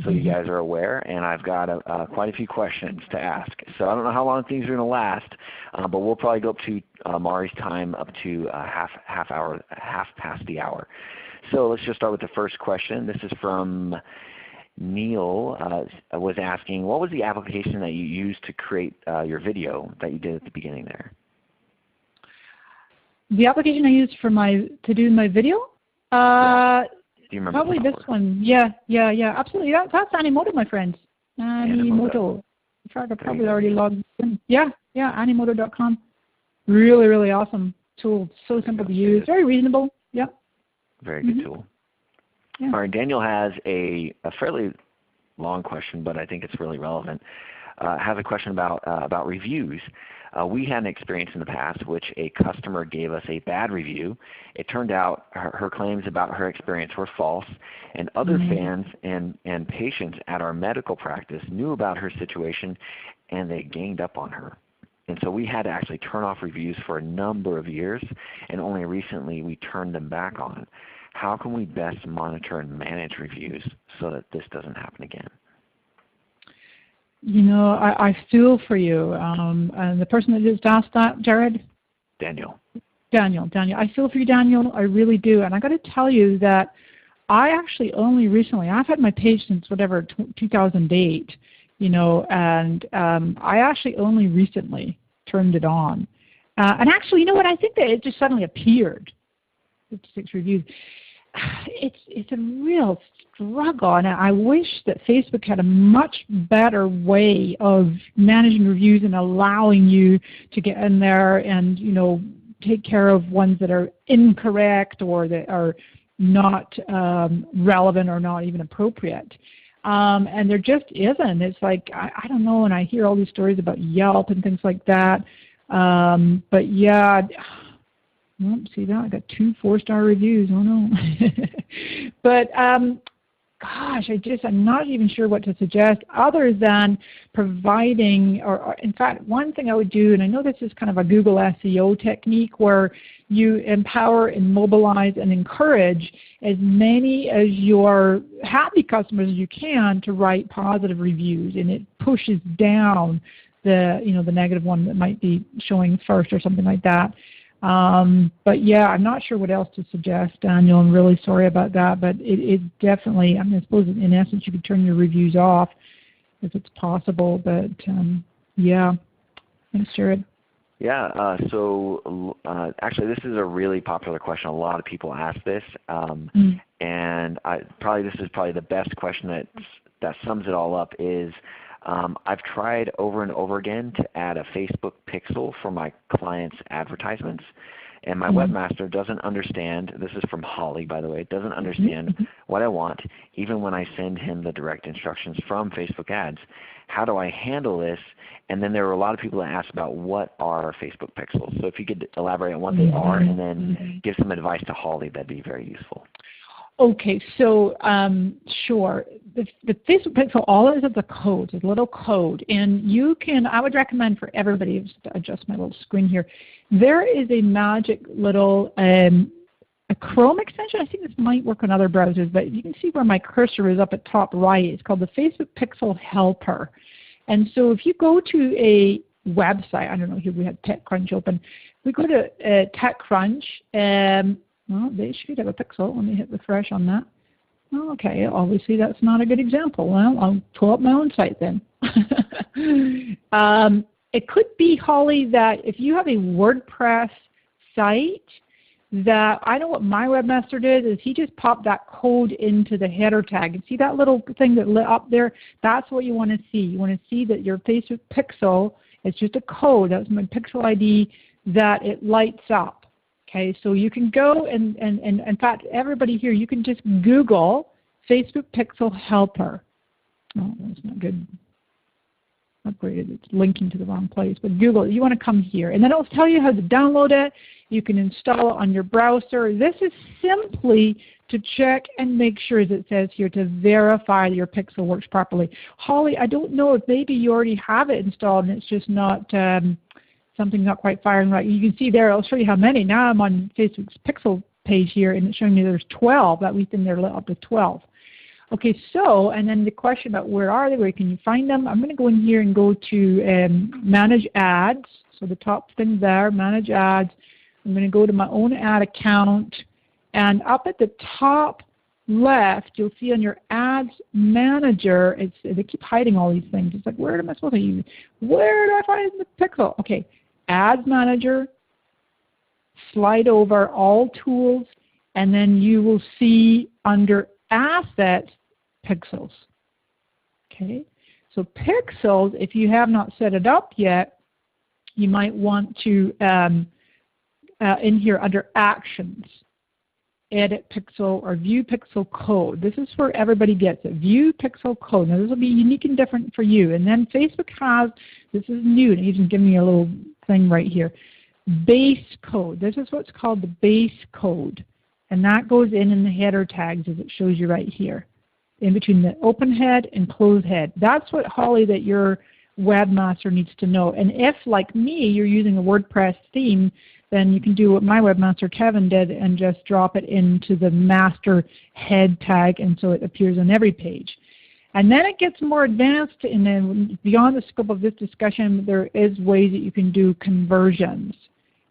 so you guys are aware, and I've got quite a few questions to ask. So I don't know how long things are going to last, but we'll probably go up to Mari's time up to half past the hour. So let's just start with the first question. This is from Neil was asking, what was the application that you used to create your video that you did at the beginning there? The application I used for to do my video? Do you remember? Probably this one. Yeah, absolutely. That's Animoto, my friends. Animoto. In fact, I probably already logged in. Yeah, Animoto.com. Really, really awesome tool. So simple to use. Very reasonable. Yep. Very good tool. Yeah. All right, Daniel has a fairly long question, but I think it's really relevant. Has a question about reviews. We had an experience in the past which a customer gave us a bad review. It turned out her claims about her experience were false, and other fans and patients at our medical practice knew about her situation, and they ganged up on her. And so we had to actually turn off reviews for a number of years, and only recently we turned them back on. How can we best monitor and manage reviews so that this doesn't happen again? You know, I feel for you. And the person that just asked that, Jared? Daniel. I feel for you, Daniel. I really do. And I got to tell you that I actually only recently, I've had my page since 2008, and I actually only recently turned it on. And actually, you know what? I think that it just suddenly appeared. 56 reviews. It's a real struggle, and I wish that Facebook had a much better way of managing reviews and allowing you to get in there and take care of ones that are incorrect or that are not relevant or not even appropriate. And there just isn't. It's like I don't know, and I hear all these stories about Yelp and things like that. But yeah. Oh, see that? I got 2 4-star reviews. Oh no. But gosh, I'm not even sure what to suggest other than providing, or in fact, one thing I would do, and I know this is kind of a Google SEO technique where you empower and mobilize and encourage as many as your happy customers as you can to write positive reviews, and it pushes down the the negative one that might be showing first or something like that. But yeah, I'm not sure what else to suggest, Daniel. I'm really sorry about that, but it definitely, I mean, I suppose in essence you could turn your reviews off if it's possible, but yeah. Thanks, Jared. Yeah, so actually this is a really popular question. A lot of people ask this, and this is probably the best question that sums it all up is, I've tried over and over again to add a Facebook pixel for my clients' advertisements, and my webmaster doesn't understand, this is from Holly by the way, doesn't understand what I want even when I send him the direct instructions from Facebook ads. How do I handle this? And then there were a lot of people that asked about what are Facebook pixels. So if you could elaborate on what they are and then give some advice to Holly, that'd be very useful. Okay, so sure. The Facebook pixel, all it is a code, it's a little code. And you can, I would recommend for everybody, just to adjust my little screen here, there is a magic little a Chrome extension. I think this might work on other browsers, but you can see where my cursor is up at top right. It's called the Facebook Pixel Helper. And so if you go to a website, I don't know, here we have TechCrunch open. We go to TechCrunch, well, they should have a pixel. Let me hit refresh on that. Okay, obviously that's not a good example. Well, I'll pull up my own site then. It could be, Holly, that if you have a WordPress site, that I know what my webmaster did is he just popped that code into the header tag. And see that little thing that lit up there? That's what you want to see. You want to see that your Facebook pixel is just a code. That's my pixel ID, that it lights up. Okay, so you can go and in fact, everybody here, you can just Google Facebook Pixel Helper. Oh, that's not good. Upgraded. It's linking to the wrong place. But Google, you want to come here. And then it will tell you how to download it. You can install it on your browser. This is simply to check and make sure, as it says here, to verify that your pixel works properly. Holly, I don't know if maybe you already have it installed and it's just not, something's not quite firing right. You can see there, I'll show you how many. Now I'm on Facebook's pixel page here and it's showing me there's 12, at least in there lit up with 12. Okay, so, and then the question about where are they, where can you find them? I'm going to go in here and go to Manage Ads. So the top thing there, Manage Ads. I'm going to go to my own ad account. And up at the top left, you'll see on your Ads Manager, they keep hiding all these things. It's like, where am I supposed to use? Where do I find the pixel? Okay, Ads Manager, slide over All Tools, and then you will see under Asset Pixels. Okay, so Pixels, if you have not set it up yet, you might want to, in here under Actions, Edit Pixel or View Pixel Code. This is where everybody gets it. View Pixel Code. Now this will be unique and different for you. And then Facebook has, this is new, and he's giving me a little thing right here, Base Code. This is what's called the Base Code. And that goes in the header tags as it shows you right here, in between the open head and close head. That's what, Holly, that your webmaster needs to know. And if, like me, you're using a WordPress theme, then you can do what my webmaster Kevin did and just drop it into the master head tag, and so it appears on every page. And then it gets more advanced, and then beyond the scope of this discussion, there is ways that you can do conversions.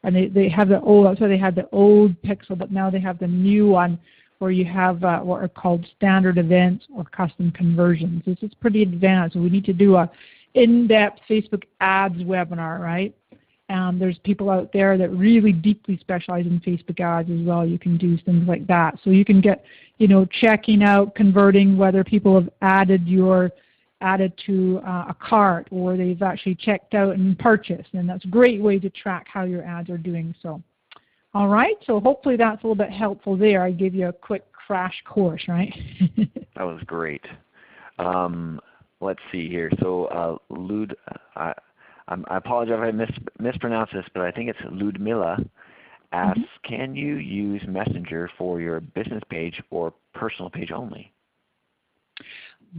And they have the old, that's why they had the old pixel, but now they have the new one where you have what are called standard events or custom conversions. This is pretty advanced. So we need to do a in-depth Facebook ads webinar, right? There's people out there that really deeply specialize in Facebook ads as well. You can do things like that. So you can get, checking out, converting, whether people have added to a cart or they've actually checked out and purchased. And that's a great way to track how your ads are doing. So, all right. So hopefully that's a little bit helpful there. I gave you a quick crash course, right? That was great. Let's see here. So I apologize if I mispronounce this, but I think it's Ludmilla asks, can you use Messenger for your business page or personal page only?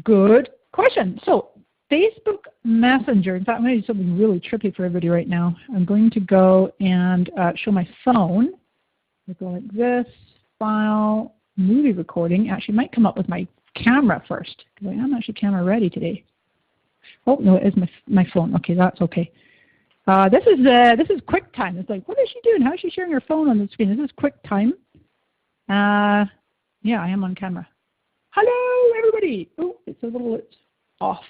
Good question. So Facebook Messenger, in fact, I'm going to do something really trippy for everybody right now. I'm going to go and show my phone. We'll go like this, File, Movie Recording. Actually, it might come up with my camera first, because I'm actually camera ready today. Oh, no, it is my phone. Okay, that's okay. This is QuickTime. It's like, what is she doing? How is she sharing her phone on the screen? This is QuickTime. Yeah, I am on camera. Hello, everybody. Oh, it's off.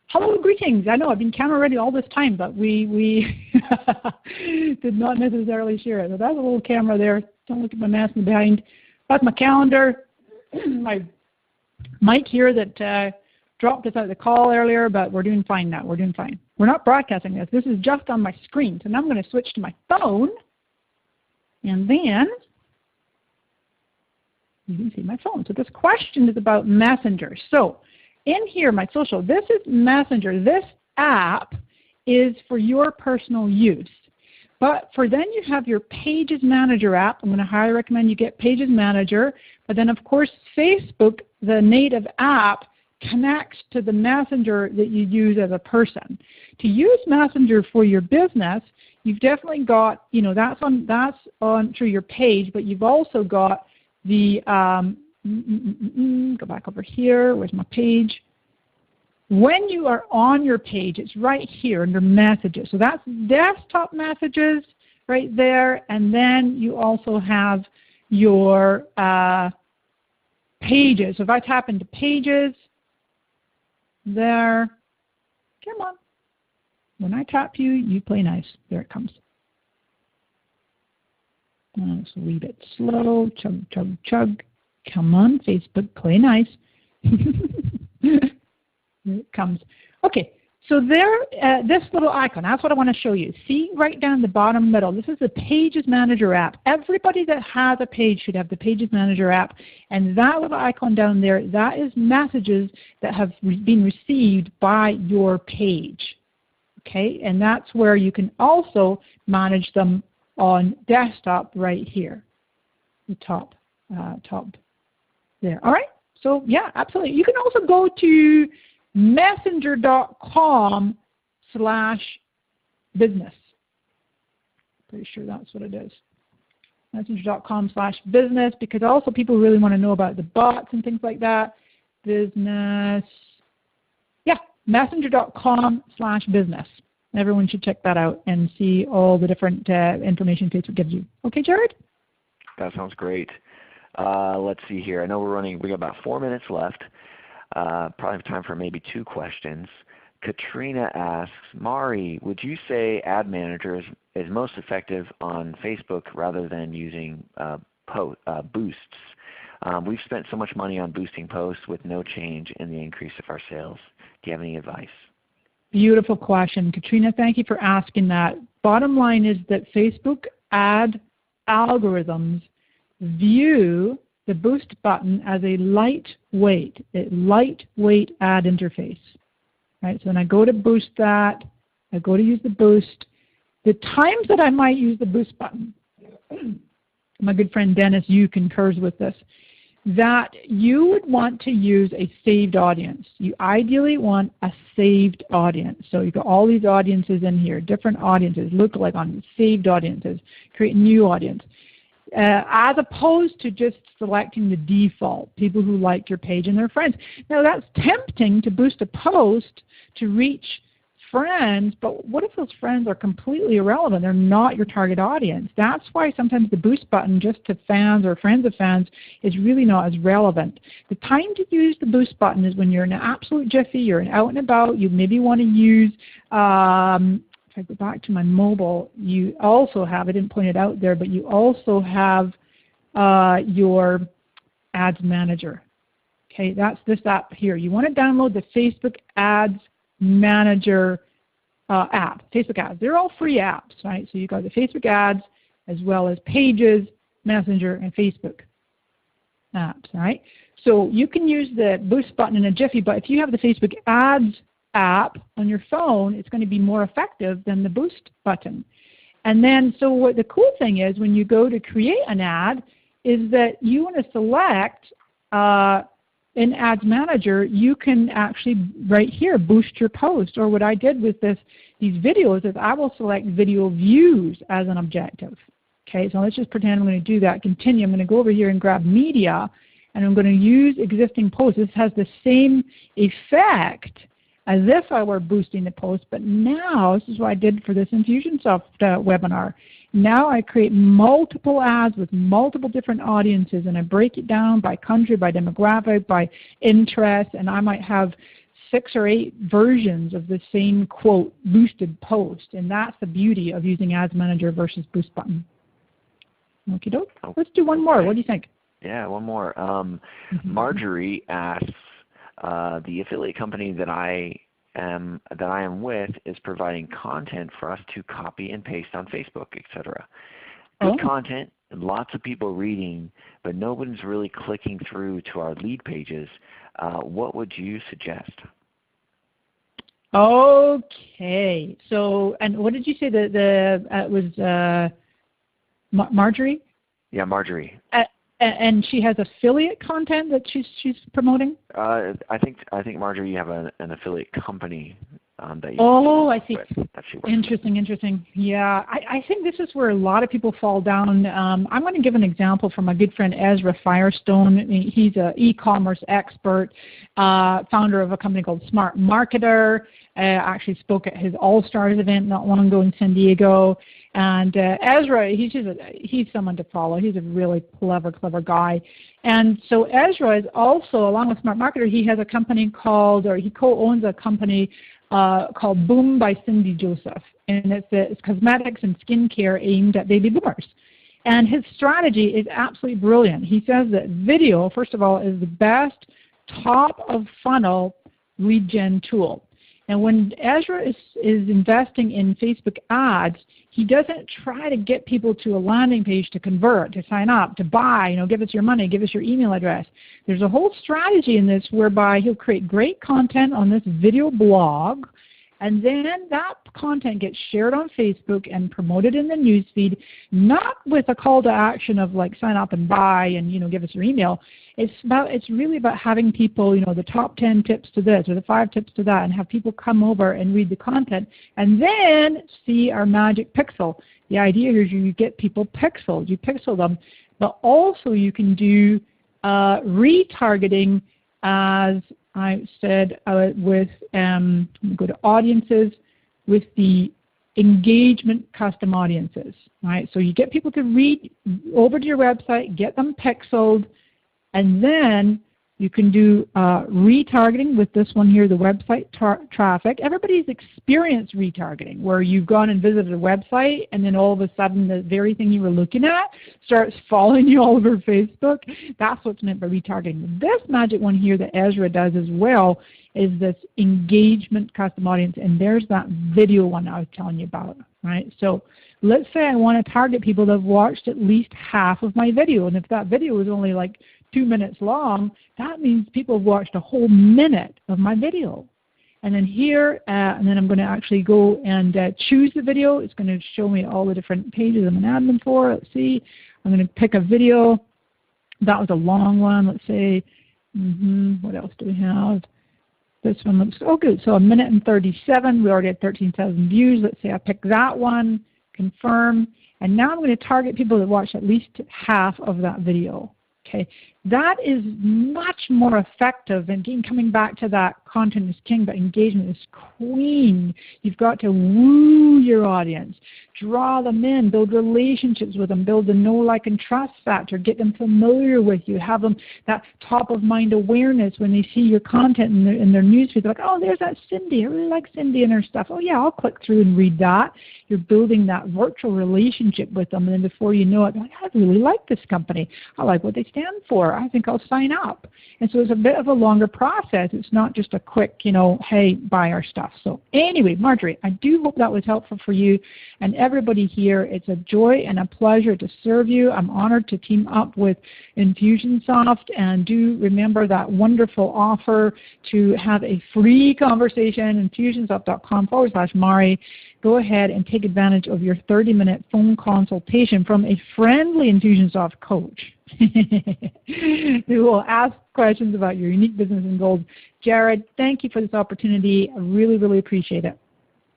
Hello, greetings. I know I've been camera ready all this time, but we did not necessarily share it. So that's a little camera there. Don't look at my mask in the behind. That's my calendar. My mic here that dropped us out of the call earlier, but we're doing fine now. We're doing fine. We're not broadcasting this. This is just on my screen. So now I'm going to switch to my phone, and then you can see my phone. So this question is about Messenger. So in here, my social, this is Messenger. This app is for your personal use. But for then you have your Pages Manager app. I'm going to highly recommend you get Pages Manager. But then, of course, Facebook, the native app, connects to the Messenger that you use as a person. To use Messenger for your business, you've definitely got, you know, that's on through your page, but you've also got the, go back over here, where's my page? When you are on your page, it's right here under Messages. So that's desktop messages right there, and then you also have your pages. So if I tap into Pages, there, come on. When I tap you, you play nice. There it comes. It's a wee bit slow. Chug, chug, chug. Come on, Facebook, play nice. Here it comes. Okay, so there, this little icon, that's what I want to show you. See right down the bottom middle, this is the Pages Manager app. Everybody that has a page should have the Pages Manager app. And that little icon down there, that is messages that have been received by your page. Okay, and that's where you can also manage them on desktop right here, the top there. All right, so yeah, absolutely. You can also go to messenger.com/business. Pretty sure that's what it is. Messenger.com/business, because also people really want to know about the bots and things like that. Business. Yeah, messenger.com/business. Everyone should check that out and see all the different information Facebook gives you. Okay, Jared? That sounds great. Let's see here. I know we got about 4 minutes left. Probably have time for maybe 2 questions. Katrina asks, Mari, would you say Ad Manager is most effective on Facebook rather than using boosts? We've spent so much money on boosting posts with no change in the increase of our sales. Do you have any advice? Beautiful question. Katrina, thank you for asking that. Bottom line is that Facebook ad algorithms view the boost button as a lightweight ad interface. Right? So when I go to boost that, I go to use the boost. The times that I might use the boost button, my good friend Dennis Yu concurs with this, that you would want to use a saved audience. You ideally want a saved audience. So you've got all these audiences in here, different audiences, lookalike audiences, saved audiences, create a new audience. As opposed to just selecting the default, people who like your page and their friends. Now that's tempting to boost a post to reach friends, but what if those friends are completely irrelevant? They're not your target audience. That's why sometimes the boost button just to fans or friends of fans is really not as relevant. The time to use the boost button is when you're in an absolute jiffy, you're out and about, you maybe want to use if I go back to my mobile, you also have, I didn't point it out there, but you also have your Ads Manager. Okay, that's this app here. You want to download the Facebook Ads Manager app, Facebook Ads. They're all free apps, right? So you've got the Facebook Ads as well as Pages, Messenger, and Facebook apps, right? So you can use the boost button in a jiffy, but if you have the Facebook Ads app on your phone, it's going to be more effective than the boost button. And then, so what the cool thing is when you go to create an ad is that you want to select in Ads Manager, you can actually right here boost your post. Or what I did with these videos is I will select video views as an objective. Okay, so let's just pretend I'm going to do that. Continue. I'm going to go over here and grab media, and I'm going to use existing posts. This has the same effect as if I were boosting the post. But now, this is what I did for this Infusionsoft webinar. Now I create multiple ads with multiple different audiences, and I break it down by country, by demographic, by interest, and I might have 6 or 8 versions of the same quote boosted post, and that's the beauty of using Ads Manager versus Boost Button. Okie doke. Let's do one more. What do you think? Yeah, one more. Marjorie asks, the affiliate company that I am with is providing content for us to copy and paste on Facebook, etc. Good content, lots of people reading, but nobody's really clicking through to our lead pages. What would you suggest? Okay. So, and what did you say? It was Marjorie? Yeah, Marjorie. And she has affiliate content that she's promoting? I think Marjorie, you have an affiliate company that you I see. Interesting. Yeah, I think this is where a lot of people fall down. I'm going to give an example from my good friend Ezra Firestone. He's an e-commerce expert, founder of a company called Smart Marketer. Actually spoke at his All-Stars event not long ago in San Diego. And Ezra, he's someone to follow. He's a really clever guy. And so Ezra is also, along with Smart Marketer, he has a company called, or he co-owns a company called Boom by Cindy Joseph. And it's cosmetics and skincare aimed at baby boomers. And his strategy is absolutely brilliant. He says that video, first of all, is the best top of funnel lead gen tool. And when Ezra is investing in Facebook ads, he doesn't try to get people to a landing page to convert, to sign up, to buy, give us your money, give us your email address. There's a whole strategy in this whereby he'll create great content on this video blog, and then that content gets shared on Facebook and promoted in the newsfeed, not with a call to action of like sign up and buy and give us your email. It's really about having people, the top 10 tips to this or the 5 tips to that, and have people come over and read the content and then see our magic pixel. The idea here is you get people pixeled. You pixel them, but also you can do retargeting, as I said, with go to audiences with the engagement custom audiences. Right? So you get people to read over to your website, get them pixeled, and then you can do retargeting with this one here, the website traffic. Everybody's experienced retargeting, where you've gone and visited a website and then all of a sudden the very thing you were looking at starts following you all over Facebook. That's what's meant by retargeting. This magic one here that Ezra does as well is this engagement custom audience, and there's that video one I was telling you about. Right? So let's say I want to target people that have watched at least half of my video, and if that video is only like 2 minutes long, that means people have watched a whole minute of my video. And then here, and then I'm going to actually go and choose the video. It's going to show me all the different pages I'm an admin for. Let's see. I'm going to pick a video. That was a long one. Let's say, what else do we have? This one looks, good. So 1 minute and 37. We already had 13,000 views. Let's say I pick that one, confirm. And now I'm going to target people that watched at least half of that video. Okay, that is much more effective, and again, coming back to that content is king, but engagement is queen. You've got to woo your audience, draw them in, build relationships with them, build the know, like, and trust factor, get them familiar with you, have them that top of mind awareness when they see your content in their newsfeed. They're like, oh, there's that Cindy. I really like Cindy and her stuff. Oh yeah, I'll click through and read that. You're building that virtual relationship with them, and then before you know it, they're like, I really like this company. I like what they stand for. I think I'll sign up. And so it's a bit of a longer process. It's not just a quick, hey, buy our stuff. So anyway, Marjorie, I do hope that was helpful for you and everybody here. It's a joy and a pleasure to serve you. I'm honored to team up with Infusionsoft, and do remember that wonderful offer to have a free conversation, infusionsoft.com/Mari. Go ahead and take advantage of your 30-minute phone consultation from a friendly Infusionsoft coach who will ask questions about your unique business and goals. Jared, thank you for this opportunity. I really, really appreciate it.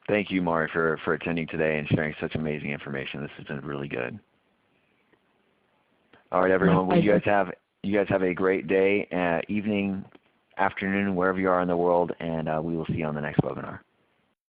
Thank you, Mari, for attending today and sharing such amazing information. This has been really good. All right, everyone. Well, you guys have a great day, evening, afternoon, wherever you are in the world, and we will see you on the next webinar.